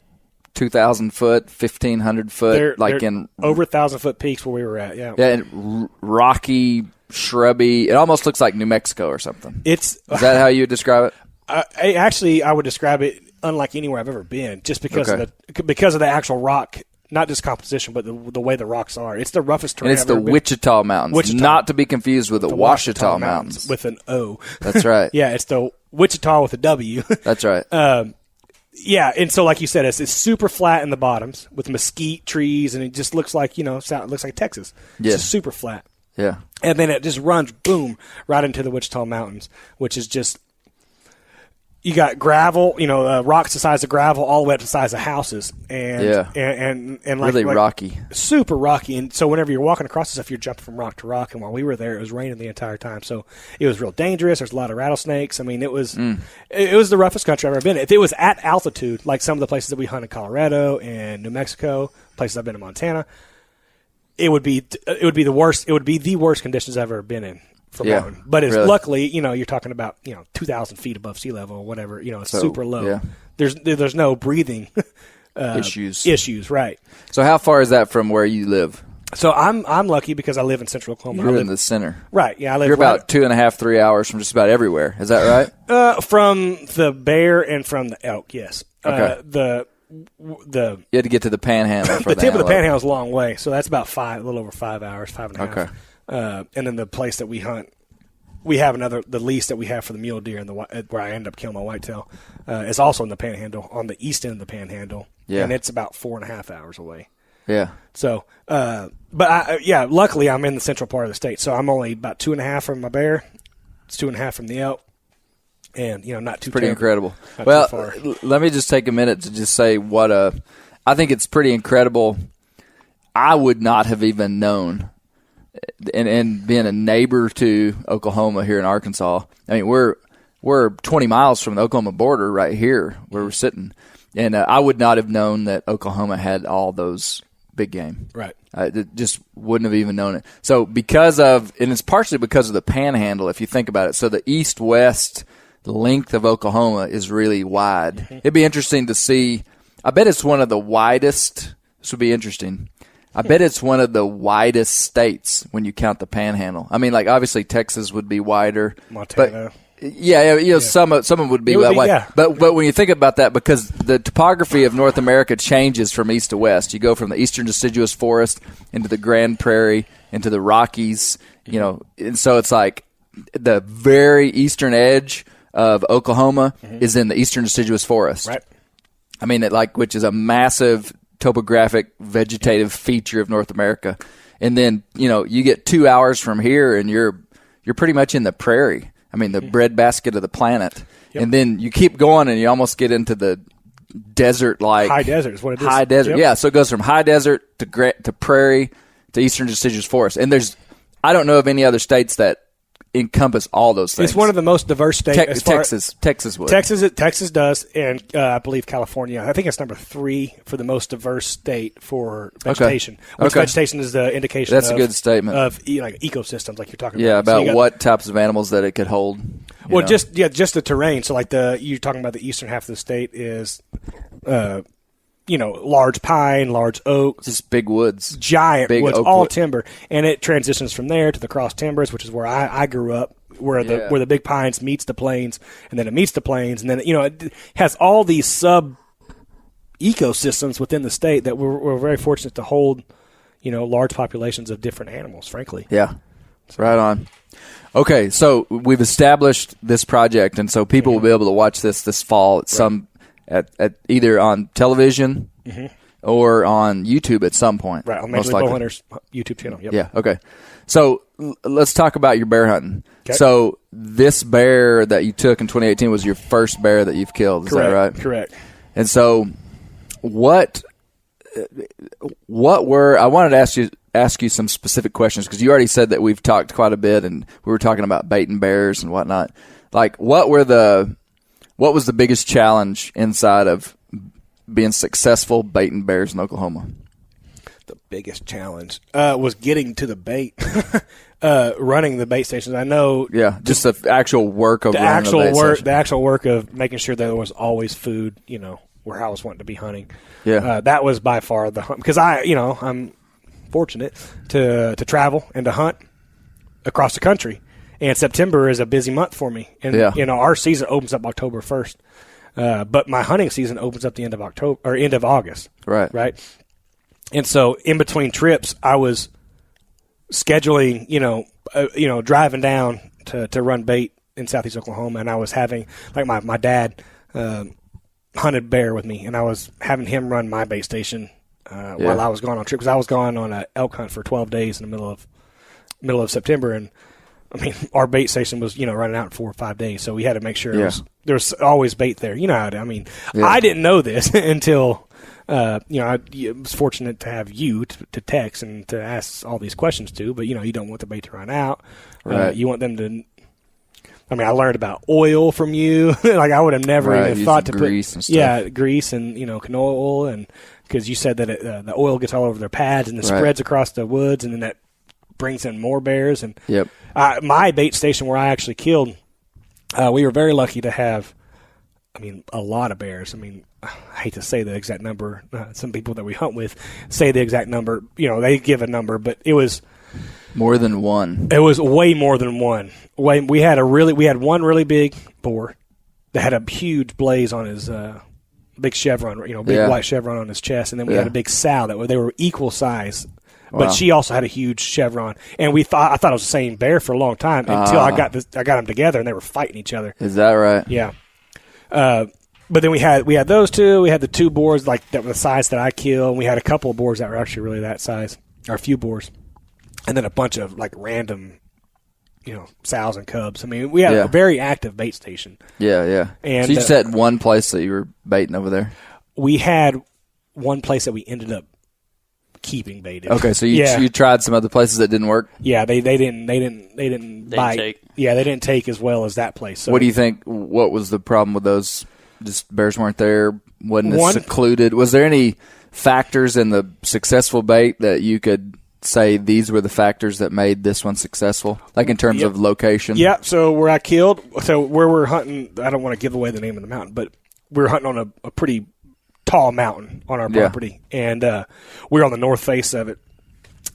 2,000 foot, 1,500 foot, they're in over 1,000-foot peaks where we were at. Yeah, and rocky, shrubby. It almost looks like New Mexico or something. Is that how you would describe it? I would describe it unlike anywhere I've ever been, just because of the actual rock. Not just composition, but the way the rocks are. It's the roughest terrain. And it's the Wichita Mountains, not to be confused with the Washita Mountains. With an O. That's right. Yeah, it's the Wichita with a W. That's right. Yeah, and so like you said, it's super flat in the bottoms with mesquite trees, and it just looks like, it looks like Texas. It's just super flat. Yeah. And then it just runs, boom, right into the Wichita Mountains, which is just, you got gravel, rocks the size of gravel all the way up to the size of houses. And really rocky. Super rocky. And so whenever you're walking across this stuff, you're jumping from rock to rock. And while we were there, it was raining the entire time. So it was real dangerous. There's a lot of rattlesnakes. I mean, it was the roughest country I've ever been in. If it was at altitude, like some of the places that we hunt in Colorado and New Mexico, places I've been in Montana, it would be the worst. It would be the worst conditions I've ever been in. Mountain. But it's luckily, you're talking about 2,000 feet above sea level or whatever. It's super low. Yeah. There's no breathing issues, right? So how far is that from where you live? So I'm lucky because I live in Central Oklahoma. You're in the center, right? Yeah, I live. You're about 2.5, 3 hours from just about everywhere. Is that right? From the bear and from the elk, yes. Okay. You had to get to the Panhandle. The tip of the Panhandle is a long way, so that's about a little over 5 hours, 5.5. Okay. And then the place that we hunt, we have the lease that we have for the mule deer and where I end up killing my whitetail, is also in the Panhandle, on the east end of the Panhandle. Yeah. And it's about 4.5 hours away. Yeah. So, luckily I'm in the central part of the state, so I'm only about 2.5 from my bear. It's 2.5 from the elk. And, not too pretty incredible. Well, too far. Let me just take a minute to just say I think it's pretty incredible. I would not have even known. And being a neighbor to Oklahoma here in Arkansas, I mean, we're 20 miles from the Oklahoma border right here where we're sitting. And I would not have known that Oklahoma had all those big game. Right. I just wouldn't have even known it. So and it's partially because of the Panhandle, if you think about it. So the east-west length of Oklahoma is really wide. Mm-hmm. It'd be interesting to see. I bet it's one of the widest. This would be interesting. I bet it's one of the widest states when you count the Panhandle. I mean, like obviously Texas would be wider, Montana. But some of them would be that wide. Yeah. But when you think about that, because the topography of North America changes from east to west. You go from the eastern deciduous forest into the Grand Prairie, into the Rockies. And so it's like the very eastern edge of Oklahoma is in the eastern deciduous forest. Right. I mean, which is a massive topographic vegetative feature of North America. And then, you get 2 hours from here and you're pretty much in the prairie. I mean, the breadbasket of the planet. Yep. And then you keep going and you almost get into the desert-like. High desert is what it is. High desert, yeah. So it goes from high desert to prairie to eastern deciduous forest. And I don't know of any other states that encompass all those things. It's one of the most diverse states. Texas would. Texas does, and I believe California. I think it's number 3 for the most diverse state for vegetation. Which vegetation is the indication. That's a good statement of ecosystems, like you're talking about. Yeah, about what types of animals that it could hold. Well, just the terrain. So you're talking about the eastern half of the state is, large pine, large oak, just big woods, giant big woods, all timber, and it transitions from there to the cross timbers, which is where I grew up, where the big pines meets the plains, and then it meets the plains, and then it has all these sub ecosystems within the state that we're very fortunate to hold, large populations of different animals. Frankly, yeah, right on. Okay, so we've established this project, and so people will be able to watch this fall at some. At either on television or on YouTube at some point. Right, on League Bowhunter's YouTube channel. Yep. Yeah, okay. So let's talk about your bear hunting. Okay. So this bear that you took in 2018 was your first bear that you've killed. Is that right? Correct. And so what were – I wanted to ask you some specific questions because you already said that we've talked quite a bit and we were talking about baiting bears and whatnot. Like what was the biggest challenge inside of being successful baiting bears in Oklahoma? The biggest challenge was getting to the bait, running the bait stations. I know. Yeah, just the actual work of the actual work of making sure that there was always food. Where I was wanting to be hunting. Yeah, that was by far the hunt because I'm fortunate to travel and to hunt across the country. And September is a busy month for me. And, our season opens up October 1st. But my hunting season opens up the end of October or end of August. Right. Right. And so in between trips, I was scheduling, driving down to run bait in Southeast Oklahoma. And I was having, my dad hunted bear with me. And I was having him run my bait station while I was gone on trip. Because I was gone on an elk hunt for 12 days in the middle of September. And I mean, our bait station was, running out in 4 or 5 days, so we had to make sure there was always bait there. You know how I didn't know this until, I was fortunate to have you to text and to ask all these questions to, but, you don't want the bait to run out. Right. You want them to, I learned about oil from you. I would have never even thought to grease put, and stuff. grease and, canola oil, and because you said that the oil gets all over their pads and it spreads across the woods, and then that brings in more bears. And my bait station where I actually killed, we were very lucky to have, a lot of bears. I hate to say the exact number. Some people that we hunt with say the exact number. They give a number, but it was more than one. It was way more than one. We had one really big boar that had a huge blaze on his big chevron, white chevron on his chest, and then we had a big sow that they were equal size. But she also had a huge chevron, and I thought it was the same bear for a long time until I got them together and they were fighting each other. Is that right? Yeah. But then we had those two. We had the 2 boars that were the size that I killed. And we had a couple of boars that were actually really that size, or a few boars, and then a bunch of random, sows and cubs. We had a very active bait station. Yeah. And so you just had one place that you were baiting over there. We had one place that we ended up keeping baited. Okay, so you tried some other places that didn't work? Yeah, they didn't bite. Take. Yeah, they didn't take as well as that place. So what do you think? What was the problem with those? Just bears weren't there? Wasn't it secluded? Was there any factors in the successful bait that you could say these were the factors that made this one successful, like in terms of location? Yeah, so where we're hunting, I don't want to give away the name of the mountain, but we were hunting on a pretty tall mountain on our property, and we were on the north face of it.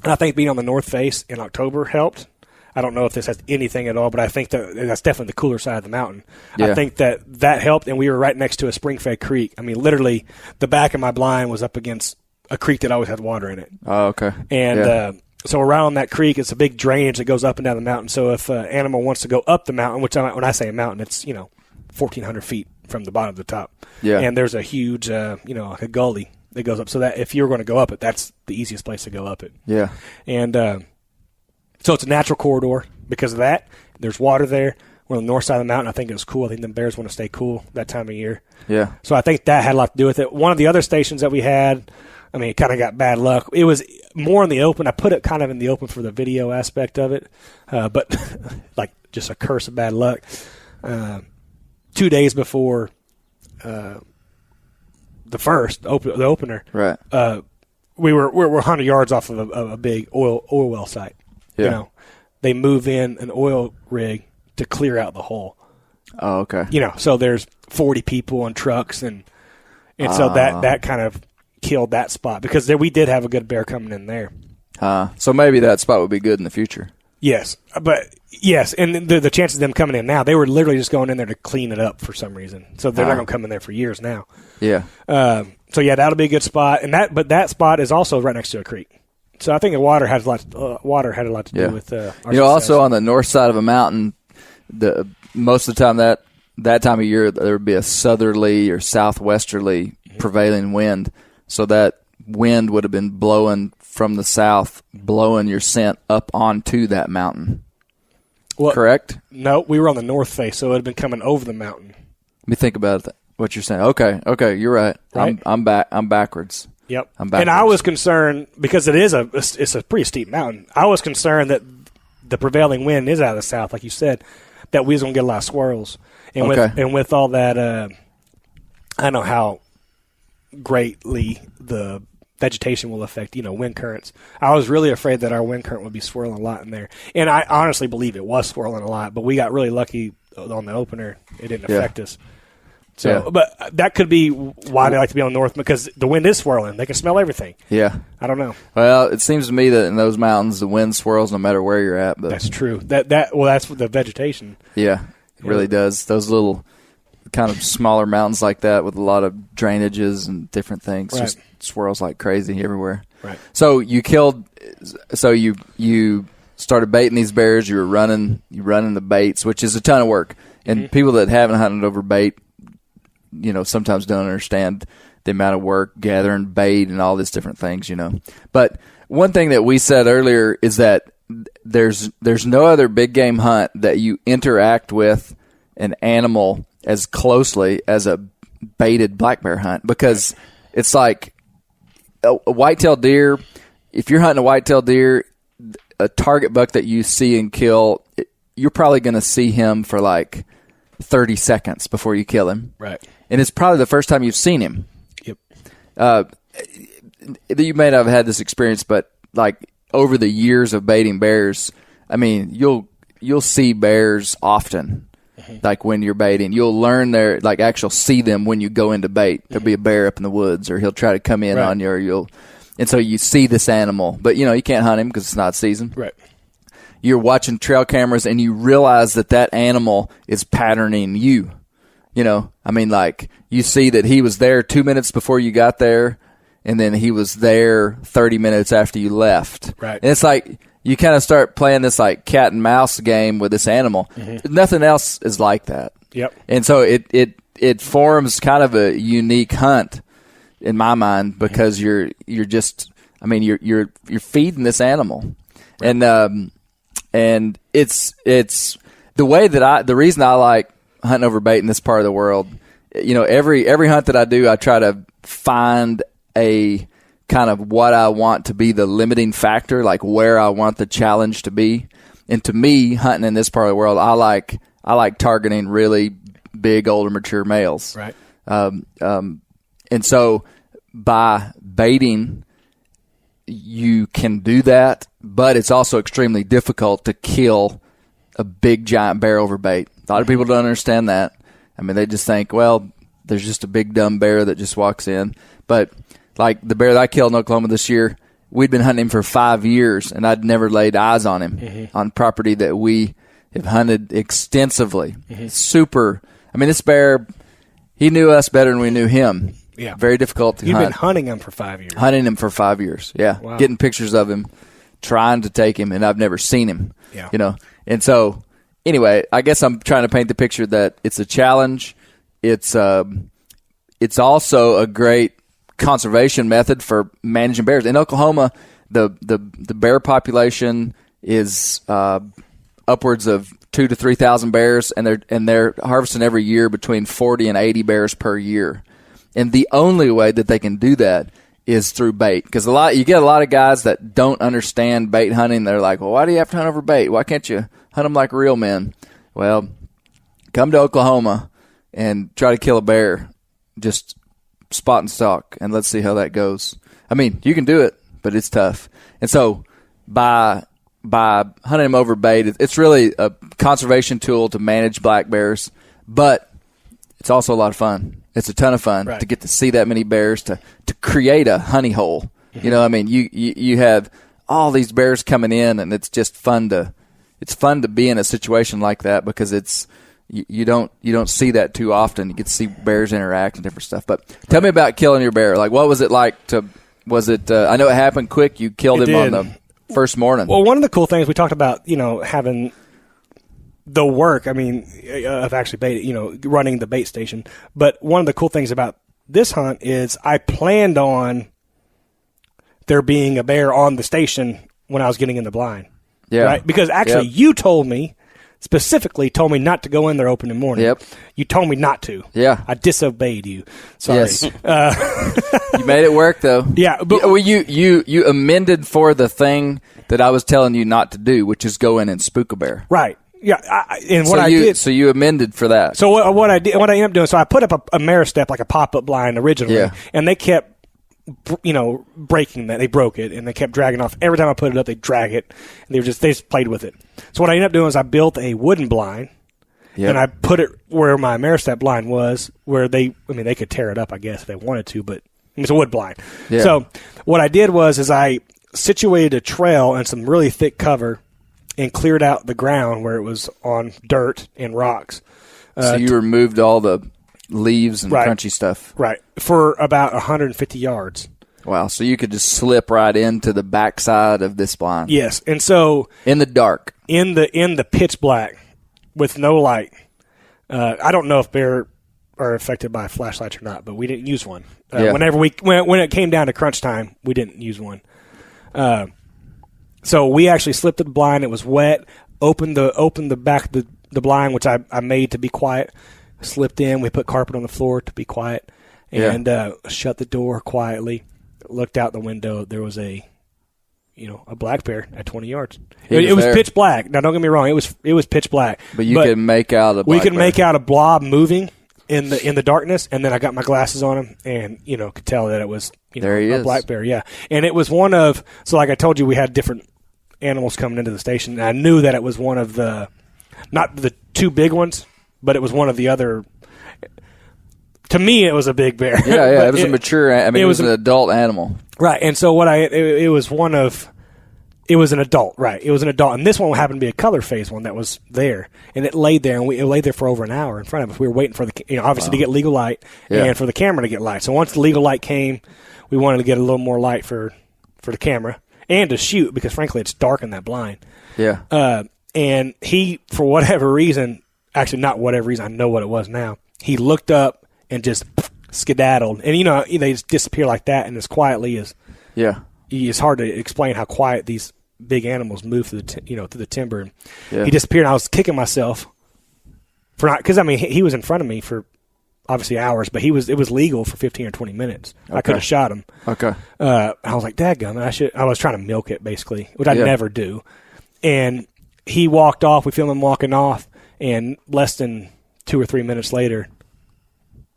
And I think being on the north face in October helped. I don't know if this has anything at all, but I think that's definitely the cooler side of the mountain. Yeah. I think that helped, and we were right next to a spring-fed creek. Literally, the back of my blind was up against a creek that always had water in it. Oh, okay. And so around that creek, it's a big drainage that goes up and down the mountain. So if an animal wants to go up the mountain, which when I say a mountain, it's 1,400 feet from the bottom to the top. Yeah. And there's a huge, like a gully that goes up. So that if you're going to go up it, that's the easiest place to go up it. Yeah. And so it's a natural corridor because of that. There's water there. We're on the north side of the mountain. I think it was cool. I think the bears want to stay cool that time of year. Yeah. So I think that had a lot to do with it. One of the other stations that we had, I mean, it kind of got bad luck. It was more in the open. I put it kind of in the open for the video aspect of it, but like just a curse of bad luck. 2 days before the opener, right? We're 100 yards off of a big oil well site. Yeah. They move in an oil rig to clear out the hole. Oh, okay. So there's 40 people on trucks, and so that kind of killed that spot because we did have a good bear coming in there. So maybe that spot would be good in the future. Yes, and the chances of them coming in now, they were literally just going in there to clean it up for some reason. So they're not going to come in there for years now. Yeah. So yeah, that'll be a good spot, but that spot is also right next to a creek. So I think the water had a lot to do with our success. Also on the north side of a mountain, most of the time that time of year there would be a southerly or southwesterly prevailing wind. So that wind would have been blowing from the south, blowing your scent up onto that mountain. Well, correct? No, we were on the north face, so it had been coming over the mountain. Let me think about it, what you're saying. Okay, you're right. I'm backwards. Yep. And I was concerned because it's a pretty steep mountain. I was concerned that the prevailing wind is out of the south, like you said, that we was going to get a lot of swirls. And with all that, I don't know how greatly the vegetation will affect, wind currents. I was really afraid that our wind current would be swirling a lot in there. And I honestly believe it was swirling a lot, but we got really lucky on the opener. It didn't affect us. So, but that could be why they like to be on the north, because the wind is swirling. They can smell everything. Yeah. I don't know. Well, it seems to me that in those mountains, the wind swirls no matter where you're at. But that's true. That's the vegetation. Yeah, it really does. Those little kind of smaller mountains like that with a lot of drainages and different things just swirls like crazy everywhere. Right. So you started baiting these bears. You're running the baits, which is a ton of work. And people that haven't hunted over bait, sometimes don't understand the amount of work gathering bait and all these different things, But one thing that we said earlier is that there's no other big game hunt that you interact with an animal as closely as a baited black bear hunt, because it's like a whitetail deer. If you're hunting a whitetail deer, a target buck that you see and kill, you're probably going to see him for like 30 seconds before you kill him. Right. And it's probably the first time you've seen him. Yep. You may not have had this experience, but like over the years of baiting bears, I mean, you'll see bears often. Like when you're baiting, you'll learn actually see them when you go into bait. There'll be a bear up in the woods, or he'll try to come in on you, and so you see this animal, but you can't hunt him because it's not season. Right. You're watching trail cameras and you realize that animal is patterning you. I mean, like you see that he was there 2 minutes before you got there, and then he was there 30 minutes after you left. Right. And it's like you kind of start playing this like cat and mouse game with this animal. Nothing else is like that. Yep. And so it forms kind of a unique hunt in my mind, because you're feeding this animal. Right. And it's the way that the reason I like hunting over bait in this part of the world, every hunt that I do, I try to find a kind of what I want to be the limiting factor, like where I want the challenge to be. And to me, hunting in this part of the world, I like targeting really big, older, mature males. Right. And so by baiting, you can do that, but it's also extremely difficult to kill a big, giant bear over bait. A lot of people don't understand that. I mean, they just think, well, there's just a big, dumb bear that just walks in. But like the bear that I killed in Oklahoma this year, we'd been hunting him for 5 years, and I'd never laid eyes on him on property that we have hunted extensively. Super. I mean, this bear, he knew us better than we knew him. Yeah. Very difficult to hunt. You've been hunting him for 5 years. Hunting him for 5 years, yeah. Wow. Getting pictures of him, trying to take him, and I've never seen him. Yeah. And so, anyway, I guess I'm trying to paint the picture that it's a challenge. it's also a great conservation method for managing bears. In Oklahoma, the bear population is upwards of 2,000 to 3,000 bears, and they're harvesting every year between 40 and 80 bears per year. And the only way that they can do that is through bait, because you get a lot of guys that don't understand bait hunting. They're like, well, why do you have to hunt over bait? Why can't you hunt them like real men? Well, come to Oklahoma and try to kill a bear, just spot and stalk, and let's see how that goes. I mean, you can do it, but it's tough. And so by hunting them over bait, it's really a conservation tool to manage black bears, but it's also a lot of fun. It's a ton of fun to get to see that many bears, to create a honey hole. Mm-hmm. You know, I mean, you have all these bears coming in, and it's just fun to be in a situation like that, because you don't see that too often. You get to see bears interact and different stuff. But tell me about killing your bear. Like, what was it like was it I know it happened quick. You killed him on the first morning. Well, one of the cool things we talked about, having the work, of actually running the bait station. But one of the cool things about this hunt is I planned on there being a bear on the station when I was getting in the blind. Yeah. Right? Because actually you specifically told me not to go in there opening morning. Yep. You told me not to. Yeah. I disobeyed you. Sorry. Yes. You made it work, though. Yeah. But you amended for the thing that I was telling you not to do, which is go in and spook a bear. Right. Yeah, So you amended for that. So what I ended up doing, so I put up a mirror step, like a pop-up blind originally, and they kept, breaking that. They broke it, and they kept dragging off. Every time I put it up, they drag it, and they just played with it. So what I ended up doing is I built a wooden blind, and I put it where my mirror step blind was, where they could tear it up, I guess, if they wanted to, but it's a wood blind. Yeah. So what I did was I situated a trail and some really thick cover and cleared out the ground where it was on dirt and rocks. So you removed all the leaves and crunchy stuff. Right. For about 150 yards. Wow. So you could just slip right into the backside of this blind. Yes. And so in the dark. In the pitch black with no light. I don't know if bear are affected by flashlights or not, but we didn't use one. Whenever when it came down to crunch time, we didn't use one. So we actually slipped the blind. It was wet. Opened the back of the blind, which I made to be quiet. Slipped in. We put carpet on the floor to be quiet, and shut the door quietly. Looked out the window. There was a black bear at 20 yards. It was pitch black. Now, don't get me wrong. It was pitch black. But you could make out a black bear. Make out a blob moving in the darkness, and then I got my glasses on him, and could tell that it was a black bear. Yeah, and it was one of, so like I told you, we had different animals coming into the station, and I knew that it was one of the, not the two big ones, but it was one of the other. To me, it was a big bear. Yeah, it was a mature. It was an adult animal, right? And so it was one of. It was an adult, right? It was an adult, and this one happened to be a color phase one that was there, and it laid there, and it laid there for over an hour in front of us. We were waiting for the, obviously to get legal light and for the camera to get light. So once the legal light came, we wanted to get a little more light for the camera and to shoot, because frankly it's dark in that blind. Yeah. And he, for whatever reason, actually not whatever reason, I know what it was now. He looked up and just skedaddled, and they just disappear like that, and as quietly as it's hard to explain how quiet these big animals move through through the timber. And he disappeared, and I was kicking myself for not, because he was in front of me for obviously hours, but it was legal for 15 or 20 minutes. Okay. I could have shot him. Okay. I was like, dadgum, I was trying to milk it basically, which I never do. And he walked off. We filmed him walking off, and less than 2 or 3 minutes later,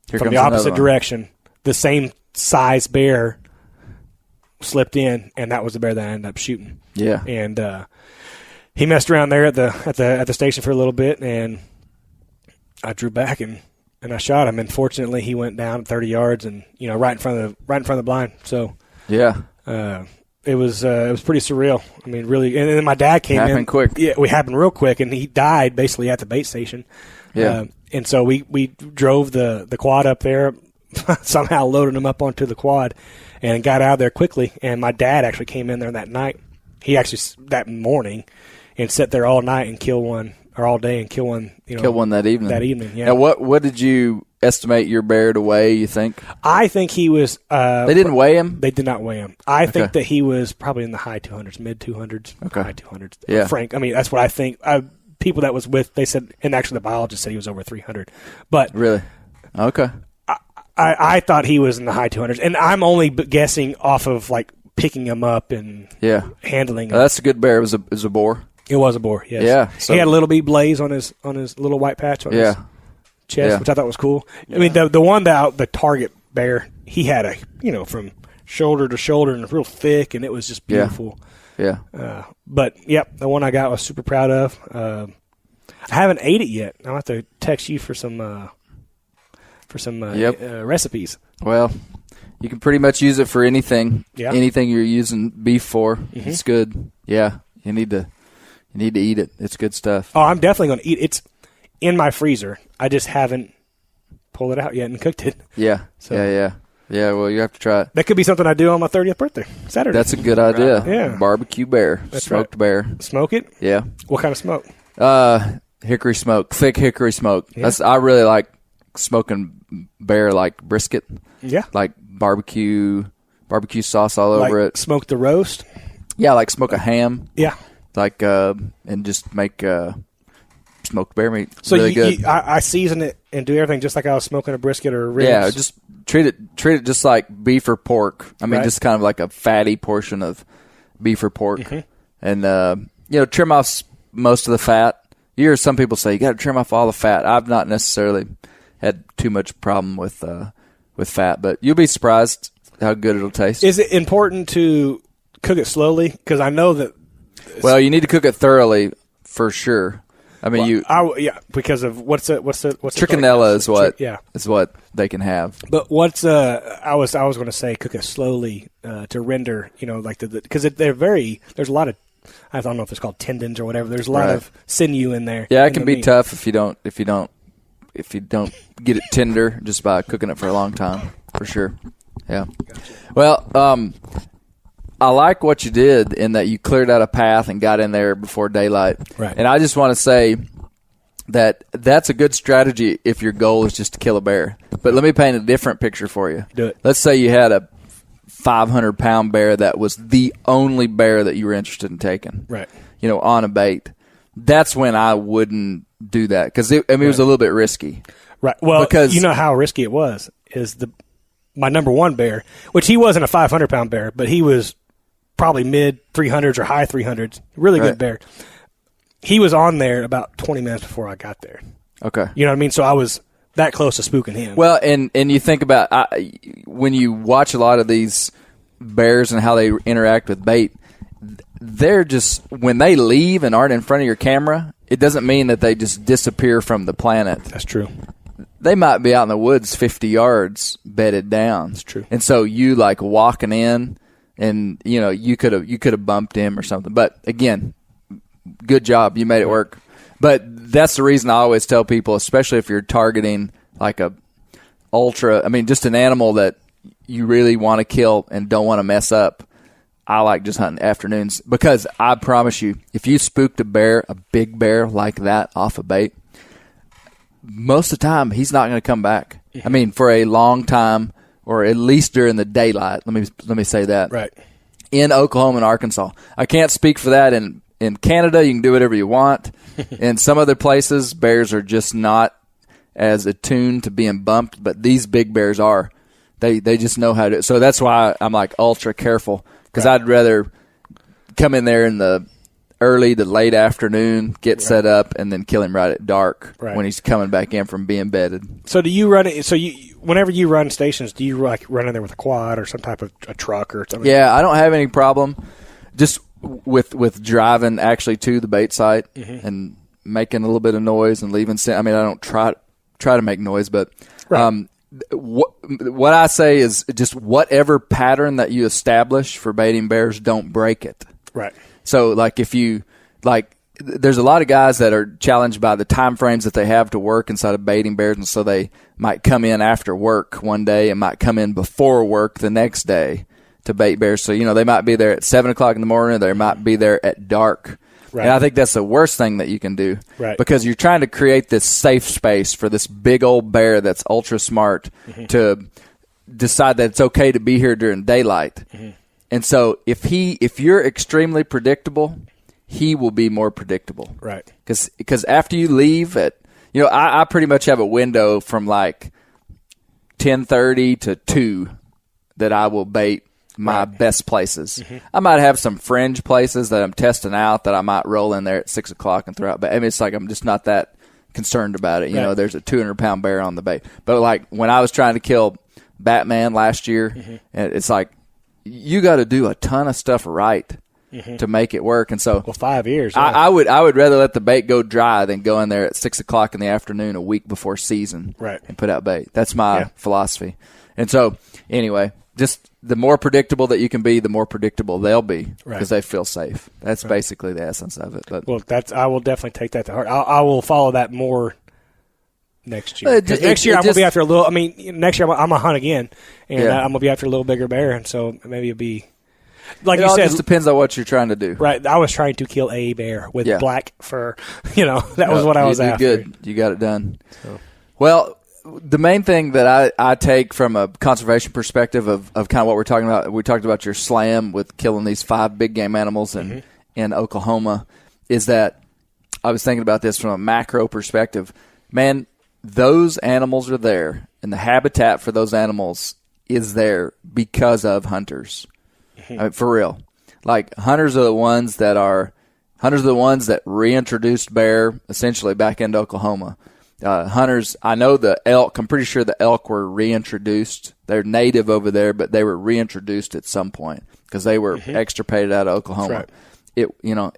from the opposite direction, the same size bear slipped in, and that was the bear that I ended up shooting. Yeah. And he messed around there at the station for a little bit, and I drew back and I shot him. And fortunately, he went down 30 yards, and right in front of the blind. So it was pretty surreal. Really. And then my dad came in. Happened quick. Yeah, we happened real quick, and he died basically at the bait station. Yeah. And so we drove the quad up there, somehow loaded him up onto the quad, and got out of there quickly. And my dad actually came in there that night. He actually that morning, and sat there all night and kill one, or all day and kill one. Kill one that evening. That evening, yeah. Now, what did you estimate your bear to weigh, you think? I think he was. They didn't weigh him? They did not weigh him. I think that he was probably in the high 200s, mid 200s, high 200s. Yeah. Frank, I mean, that's what I think. People that was with, they said, and actually the biologist said he was over 300. But really? Okay. I thought he was in the high 200s, and I'm only guessing off of like picking him up and handling him. That's a good bear. It was a boar. It was a boar. Yes. Yeah. So, he had a little bee blaze on his little white patch on his chest, which I thought was cool. Yeah. I mean, the one the target bear, he had from shoulder to shoulder and real thick, and it was just beautiful. Yeah. But the one I got was super proud of. I haven't ate it yet. I'll have to text you for some recipes. Well, you can pretty much use it for anything. Yeah. Anything you're using beef for. Mm-hmm. It's good. Yeah. You need to eat it. It's good stuff. Oh, I'm definitely going to eat it. It's in my freezer. I just haven't pulled it out yet and cooked it. Yeah. So. Yeah. Well, you have to try it. That could be something I do on my 30th birthday, Saturday. That's a good idea. Right. Yeah. Barbecue bear. That's smoked right. bear. Smoke it? Yeah. What kind of smoke? Hickory smoke. Thick hickory smoke. Yeah. I really like smoking bear like brisket. Yeah. Like barbecue sauce all over it. Smoke the roast? Yeah, like smoke a ham. Yeah. Like and just make smoked bear meat. So really good. I season it and do everything just like I was smoking a brisket or ribs. Yeah, just treat it just like beef or pork. I mean, right. just kind of like a fatty portion of beef or pork, and trim off most of the fat. You hear some people say you got to trim off all the fat. I've not necessarily had too much problem with fat, but you'll be surprised how good it'll taste. Is it important to cook it slowly? Because I know that. Well, you need to cook it thoroughly for sure. I mean, because of what's trichinella is what they can have. But I was going to say cook it slowly to render, because they're there's a lot of, I don't know if it's called tendons or whatever. There's a lot of sinew in there. Yeah, it can be tough if you don't get it tender just by cooking it for a long time, for sure. Yeah. Gotcha. Well, I like what you did in that you cleared out a path and got in there before daylight. Right. And I just want to say that that's a good strategy if your goal is just to kill a bear. But let me paint a different picture for you. Do it. Let's say you had a 500-pound bear that was the only bear that you were interested in taking. Right. On a bait. That's when I wouldn't do that because it was a little bit risky. Right. Well, because how risky it was is my number one bear, which he wasn't a 500-pound bear, but he was probably mid 300s or high 300s. Really good bear. He was on there about 20 minutes before I got there. Okay. You know what I mean? So I was that close to spooking him. Well, and you think about when you watch a lot of these bears and how they interact with bait, they're just, when they leave and aren't in front of your camera, it doesn't mean that they just disappear from the planet. That's true. They might be out in the woods 50 yards bedded down. That's true. And so you like walking in and you could have bumped him or something. But again, good job. You made it work. But that's the reason I always tell people, especially if you're targeting like just an animal that you really want to kill and don't want to mess up. I like just hunting afternoons because I promise you, if you spooked a big bear like that off a bait, most of the time he's not going to come back. I mean, for a long time, or at least during the daylight. Let me say that. Right. In Oklahoma and Arkansas, I can't speak for that. In Canada, you can do whatever you want. In some other places, bears are just not as attuned to being bumped, but these big bears are. They just know how to. So that's why I'm like ultra careful because I'd rather come in there in the early to late afternoon, get set up, and then kill him right at dark when he's coming back in from being bedded. So do you run it? So whenever you run stations, do you like run in there with a quad or some type of a truck or something? Yeah, I don't have any problem just with driving actually to the bait site and making a little bit of noise and leaving. I mean, I don't try to make noise, but what I say is just whatever pattern that you establish for baiting bears, don't break it. Right. So, like, if you, there's a lot of guys that are challenged by the time frames that they have to work inside of baiting bears, and so they might come in after work one day and might come in before work the next day to bait bears. So, they might be there at 7 o'clock in the morning, or they might be there at dark. And I think that's the worst thing that you can do. Right. Because you're trying to create this safe space for this big old bear that's ultra smart to decide that it's okay to be here during daylight. And so if you're extremely predictable, he will be more predictable. Right. Because after you leave at, I pretty much have a window from like 10:30 to 2 that I will bait my best places. I might have some fringe places that I'm testing out that I might roll in there at 6 o'clock and throw out. But I mean, it's like I'm just not that concerned about it. You know, there's a 200-pound bear on the bait. But like when I was trying to kill Batman last year, it's like you got to do a ton of stuff right to make it work. And so, 5 years. I would rather let the bait go dry than go in there at 6 o'clock in the afternoon a week before season and put out bait. That's my philosophy. And so, anyway, just the more predictable that you can be, the more predictable they'll be because they feel safe. That's basically the essence of it. But I will definitely take that to heart. I will follow that more next year. Next year I'm going to be after a little. I mean, next year I'm going to hunt again, and I'm going to be after a little bigger bear, and so maybe it'll be. Like you said, it just depends on what you're trying to do. Right. I was trying to kill a bear with black fur. That was what I was after. Good. You got it done. So. Well, the main thing that I take from a conservation perspective of kind of what we're talking about, we talked about your slam with killing these 5 big game animals in Oklahoma, is that I was thinking about this from a macro perspective. Man, those animals are there, and the habitat for those animals is there because of hunters. I mean, for real. Like, hunters are the ones that reintroduced bear essentially back into Oklahoma. Hunters, I know the elk, I'm pretty sure the elk were reintroduced. They're native over there, but they were reintroduced at some point because they were extirpated out of Oklahoma. Right.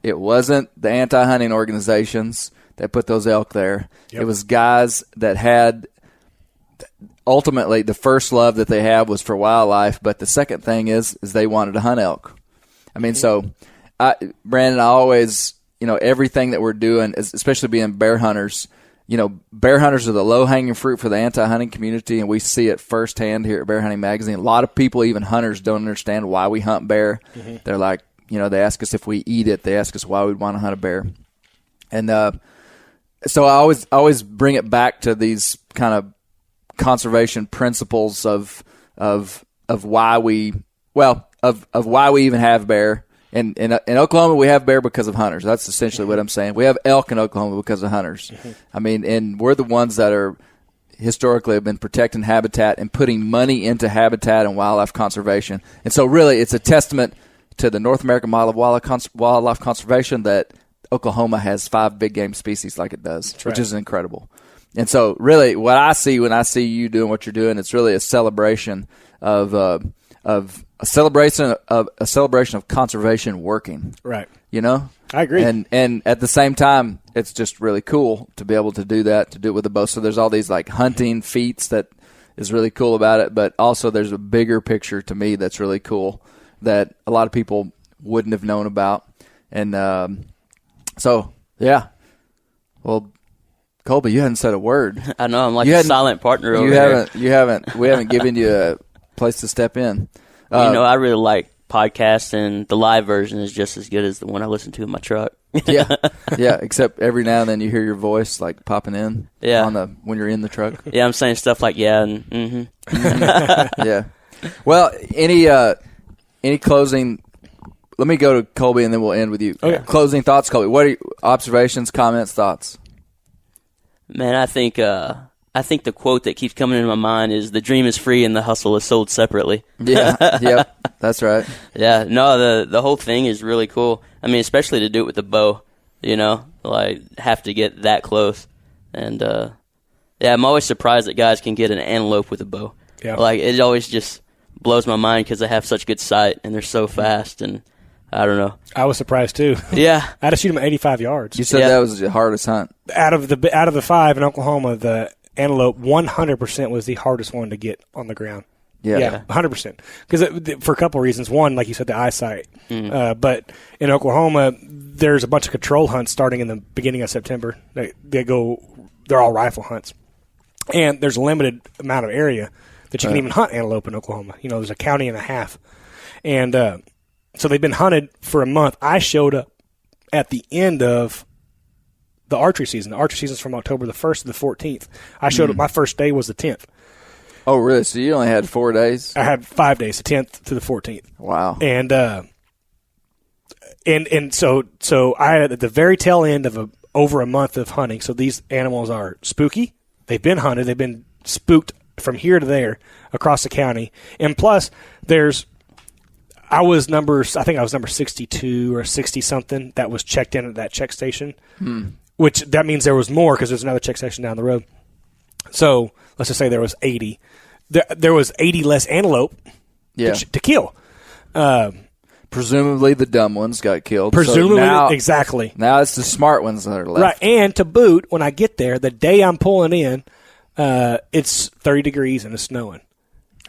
It wasn't the anti-hunting organizations that put those elk there. Yep. It was guys that had ultimately the first love that they had was for wildlife, but the second thing is they wanted to hunt elk. I mean, so Brandon, I always, everything that we're doing, especially being bear hunters, bear hunters are the low-hanging fruit for the anti-hunting community, and we see it firsthand here at Bear Hunting Magazine. A lot of people, even hunters, don't understand why we hunt bear. They're like, they ask us if we eat it. They ask us why we'd want to hunt a bear. And so I always bring it back to these kind of conservation principles of why we even have bear. And in Oklahoma, we have bear because of hunters. That's essentially what I'm saying. We have elk in Oklahoma because of hunters. I mean, and we're the ones that are historically have been protecting habitat and putting money into habitat and wildlife conservation. And so really it's a testament to the North American model of wildlife conservation that Oklahoma has 5 big game species like it does, which is incredible. And so really what I see when I see you doing what you're doing, it's really a celebration of a celebration of conservation working. Right. I agree. And at the same time, it's just really cool to be able to do that, to do it with a bow. So there's all these like hunting feats that is really cool about it, but also there's a bigger picture to me that's really cool that a lot of people wouldn't have known about. And so, yeah. Well, Colby, you hadn't said a word. I know. I'm like a silent partner over here. We haven't given you a place to step in. I really like podcasts, and the live version is just as good as the one I listen to in my truck. Yeah, except every now and then you hear your voice like popping in when you're in the truck. Yeah, I'm saying stuff like and yeah. Well, any closing? Let me go to Colby, and then we'll end with you. Okay. Closing thoughts, Colby. What are your observations, comments, thoughts? Man, I think the quote that keeps coming into my mind is "The dream is free and the hustle is sold separately." Yeah, that's right. Yeah, no, the whole thing is really cool. I mean, especially to do it with the bow, like have to get that close. And I'm always surprised that guys can get an antelope with a bow. Yeah, like it always just blows my mind because they have such good sight and they're so fast. And I don't know. I was surprised too. Yeah, I had to shoot them at 85 yards. You said that was the hardest hunt out of the 5 in Oklahoma. The antelope 100% was the hardest one to get on the ground. Yeah, 100%. Because for a couple of reasons. One, like you said, the eyesight. But in Oklahoma, there's a bunch of control hunts starting in the beginning of September. They're all rifle hunts, and there's a limited amount of area that you can even hunt antelope in Oklahoma. There's a county and a half, and so they've been hunted for a month. I showed up at the end of the archery season. The archery season's from October the 1st to the 14th. I showed up. My first day was the 10th. Oh, really? So you only had 4 days? I had 5 days, the 10th to the 14th. Wow. And so I had at the very tail end of over a month of hunting. So these animals are spooky. They've been hunted. They've been spooked from here to there across the county. And plus, I think I was number 62 or 60 something that was checked in at that check station. Which that means there was more because there's another check station down the road. So let's just say there was 80. There was 80 less antelope to kill. Presumably the dumb ones got killed. Presumably, so now, exactly. Now it's the smart ones that are left. Right, and to boot, when I get there, the day I'm pulling in, it's 30 degrees and it's snowing.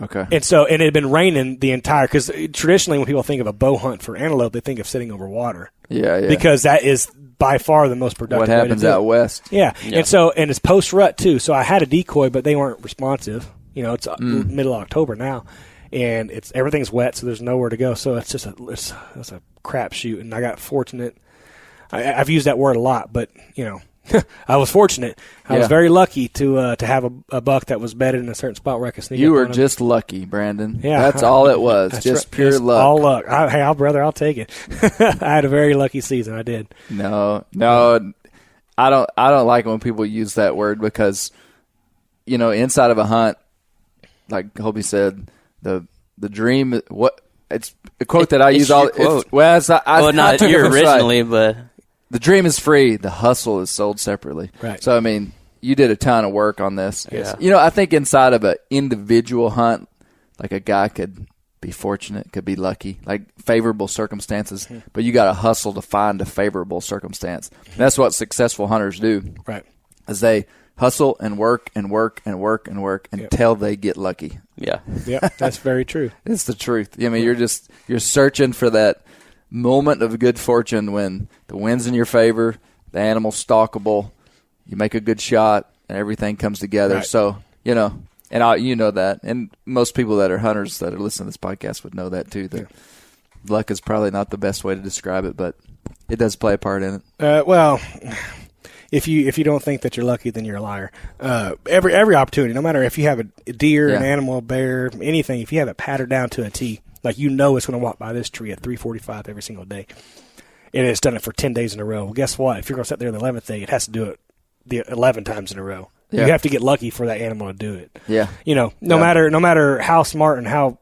Okay. And it had been raining the entire, because traditionally when people think of a bow hunt for antelope, they think of sitting over water. Yeah. Because that is by far the most productive. What happens out west? Yeah. And it's post rut too. So I had a decoy, but they weren't responsive. It's middle of October now, and everything's wet, so there's nowhere to go. So it's just it's a crapshoot. And I got fortunate. I've used that word a lot, but I was fortunate. I was very lucky to have a buck that was bedded in a certain spot where I could sneak. You up were on him. just lucky, Brandon. Yeah, that's all it was. Just pure luck. All luck. I'll take it. I had a very lucky season. I did. No, I don't like it when people use that word because, inside of a hunt, like Hobie said, the dream. It's a quote that I use all. Not you originally, but the dream is free. The hustle is sold separately. Right. So you did a ton of work on this. Yeah. I think inside of an individual hunt, like a guy could be fortunate, could be lucky, like favorable circumstances. But you got to hustle to find a favorable circumstance. And that's what successful hunters do. Right. Is they hustle and work and work and work and work until they get lucky. Yeah. Yeah, that's very true. It's the truth. You're searching for that moment of good fortune when the wind's in your favor, the animal's stalkable, you make a good shot, and everything comes together. Right. So, and you know that. And most people that are hunters that are listening to this podcast would know that too, that luck is probably not the best way to describe it, but it does play a part in it. Well, if you don't think that you're lucky, then you're a liar. Every opportunity, no matter if you have a deer, an animal, a bear, anything, if you have it patterned down to a T, like it's going to walk by this tree at 3:45 every single day, and it's done it for 10 days in a row. Well, guess what? If you're going to sit there the 11th day, it has to do it the 11 times in a row. Yeah. You have to get lucky for that animal to do it. Yeah. No matter how smart and how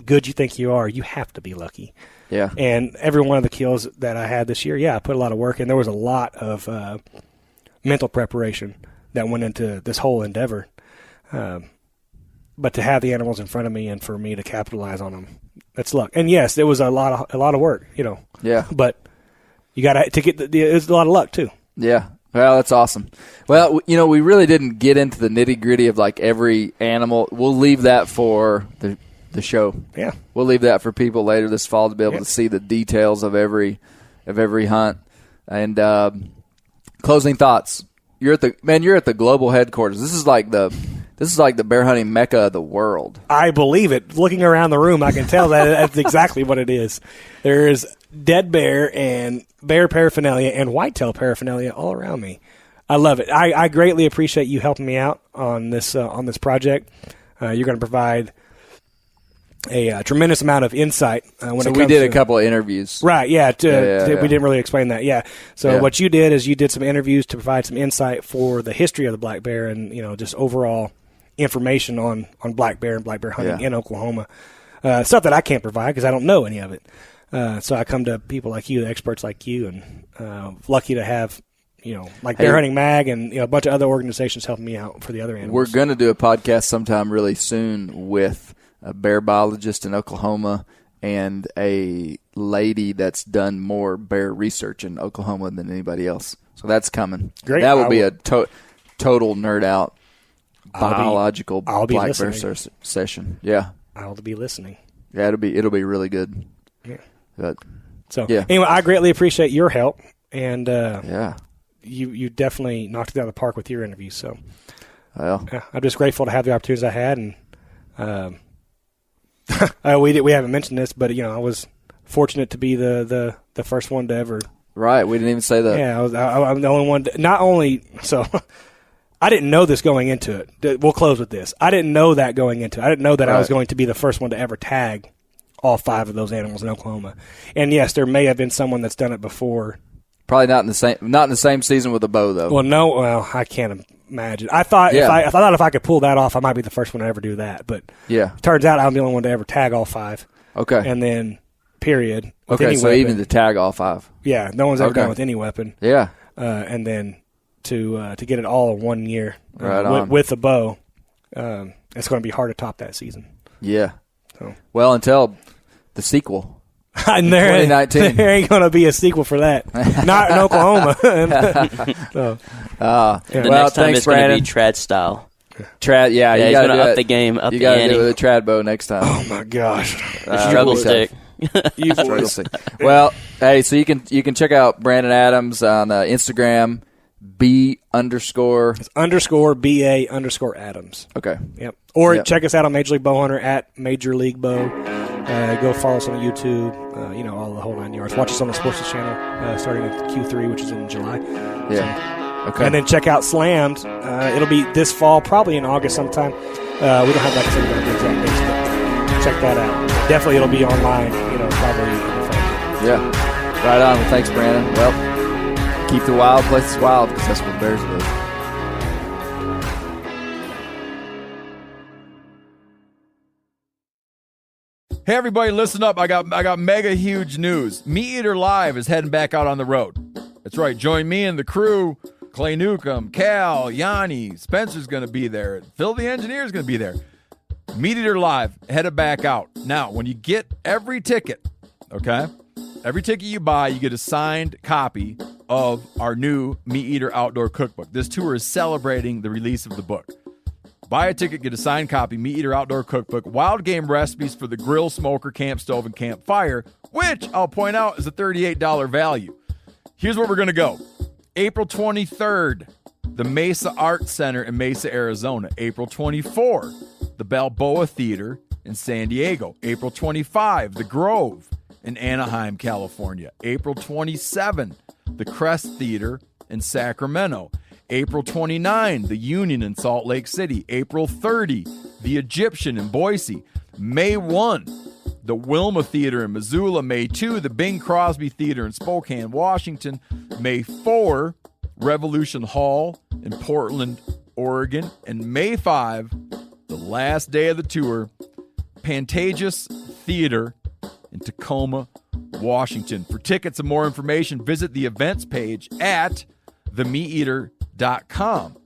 good you think you are, you have to be lucky. Yeah. And every one of the kills that I had this year, I put a lot of work in. There was a lot of mental preparation that went into this whole endeavor. But to have the animals in front of me and for me to capitalize on them, that's luck. And yes, it was a lot of work, Yeah. But you got to get it's a lot of luck too. Yeah. Well, that's awesome. Well, we really didn't get into the nitty-gritty of like every animal. We'll leave that for the show. Yeah. We'll leave that for people later this fall to be able to see the details of every hunt. And closing thoughts. You're at the global headquarters. This is like the bear hunting mecca of the world. I believe it. Looking around the room, I can tell that's exactly what it is. There is dead bear and bear paraphernalia and whitetail paraphernalia all around me. I love it. I greatly appreciate you helping me out on this project. You're going to provide a tremendous amount of insight. We did a couple of interviews. Right, yeah. We didn't really explain that, So what you did is you did some interviews to provide some insight for the history of the black bear and, just overall information on black bear and black bear hunting in Oklahoma. Stuff that I can't provide because I don't know any of it. So I come to people like you, experts like you, and lucky to have, Bear Hunting Mag and a bunch of other organizations helping me out for the other animals. We're going to do a podcast sometime really soon with a bear biologist in Oklahoma and a lady that's done more bear research in Oklahoma than anybody else. So that's coming. Great. That will be a total nerd out biological black bear session. Yeah. I'll be listening. Yeah, it'll be really good. Yeah. But, anyway, I greatly appreciate your help, and yeah, you definitely knocked it out of the park with your interview. So, well, I'm just grateful to have the opportunities I had, and we haven't mentioned this, but I was fortunate to be the first one to ever. Right, we didn't even say that. Yeah, I'm the only one. Not only so, I didn't know this going into it. We'll close with this. I didn't know that going into it. I didn't know that I was going to be the first one to ever tag all 5 of those animals in Oklahoma. And yes, there may have been someone that's done it before. Probably not in the same season with a bow though. Well, I can't imagine. I thought if I could pull that off, I might be the first one to ever do that. But turns out I'm the only one to ever tag all 5. Okay, and then period. Okay, so even to tag all 5. Yeah, no one's ever done with any weapon. Yeah, and then to get it all in 1 year with a bow, it's going to be hard to top that season. Yeah. So. Well, until the sequel. And there ain't going to be a sequel for that. Not in Oklahoma. So. The next time it's going to be trad style. Trad, yeah. You he's got going to up the game, up the ante. You got to do it with a trad bow next time. Oh my gosh, the struggle stick. You boys. Well, hey, so you can check out Brandon Adams on Instagram. _BA_Adams. Okay. Yep. Or check us out on Major League Bowhunter at Major League Bow. Go follow us on YouTube. All the whole 9 yards. Watch us on the Sports Channel starting with Q3, which is in July. Yeah. Okay. And then check out Slammed. It'll be this fall, probably in August sometime. We don't have the exact dates, but check that out. Definitely, it'll be online. Probably in the fall. Yeah. Right on. Well, thanks, Brandon. Well. Keep the wild places wild because that's where the bears live. Hey everybody, listen up. I got mega huge news. Meat Eater Live is heading back out on the road. That's right. Join me and the crew. Clay Newcomb, Cal, Yanni, Spencer's going to be there. Phil the engineer's going to be there. Meat Eater Live headed back out. Now, when you get every ticket, okay? Every ticket you buy, you get a signed copy of our new Meat Eater Outdoor Cookbook. This tour is celebrating the release of the book. Buy a ticket, get a signed copy, Meat Eater Outdoor Cookbook, wild game recipes for the grill, smoker, camp stove, and campfire, which I'll point out is a $38 value. Here's where we're going to go. April 23rd, the Mesa Art Center in Mesa, Arizona. April 24, the Balboa Theater in San Diego. April 25, the Grove in Anaheim, California. April 27, the Crest Theater in Sacramento. April 29, the Union in Salt Lake City. April 30, the Egyptian in Boise. May 1, the Wilma Theater in Missoula. May 2, the Bing Crosby Theater in Spokane, Washington. May 4, Revolution Hall in Portland, Oregon. And May 5, the last day of the tour, Pantages Theater in Tacoma, Washington. For tickets and more information, visit the events page at themeateater.com.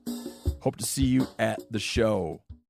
Hope to see you at the show.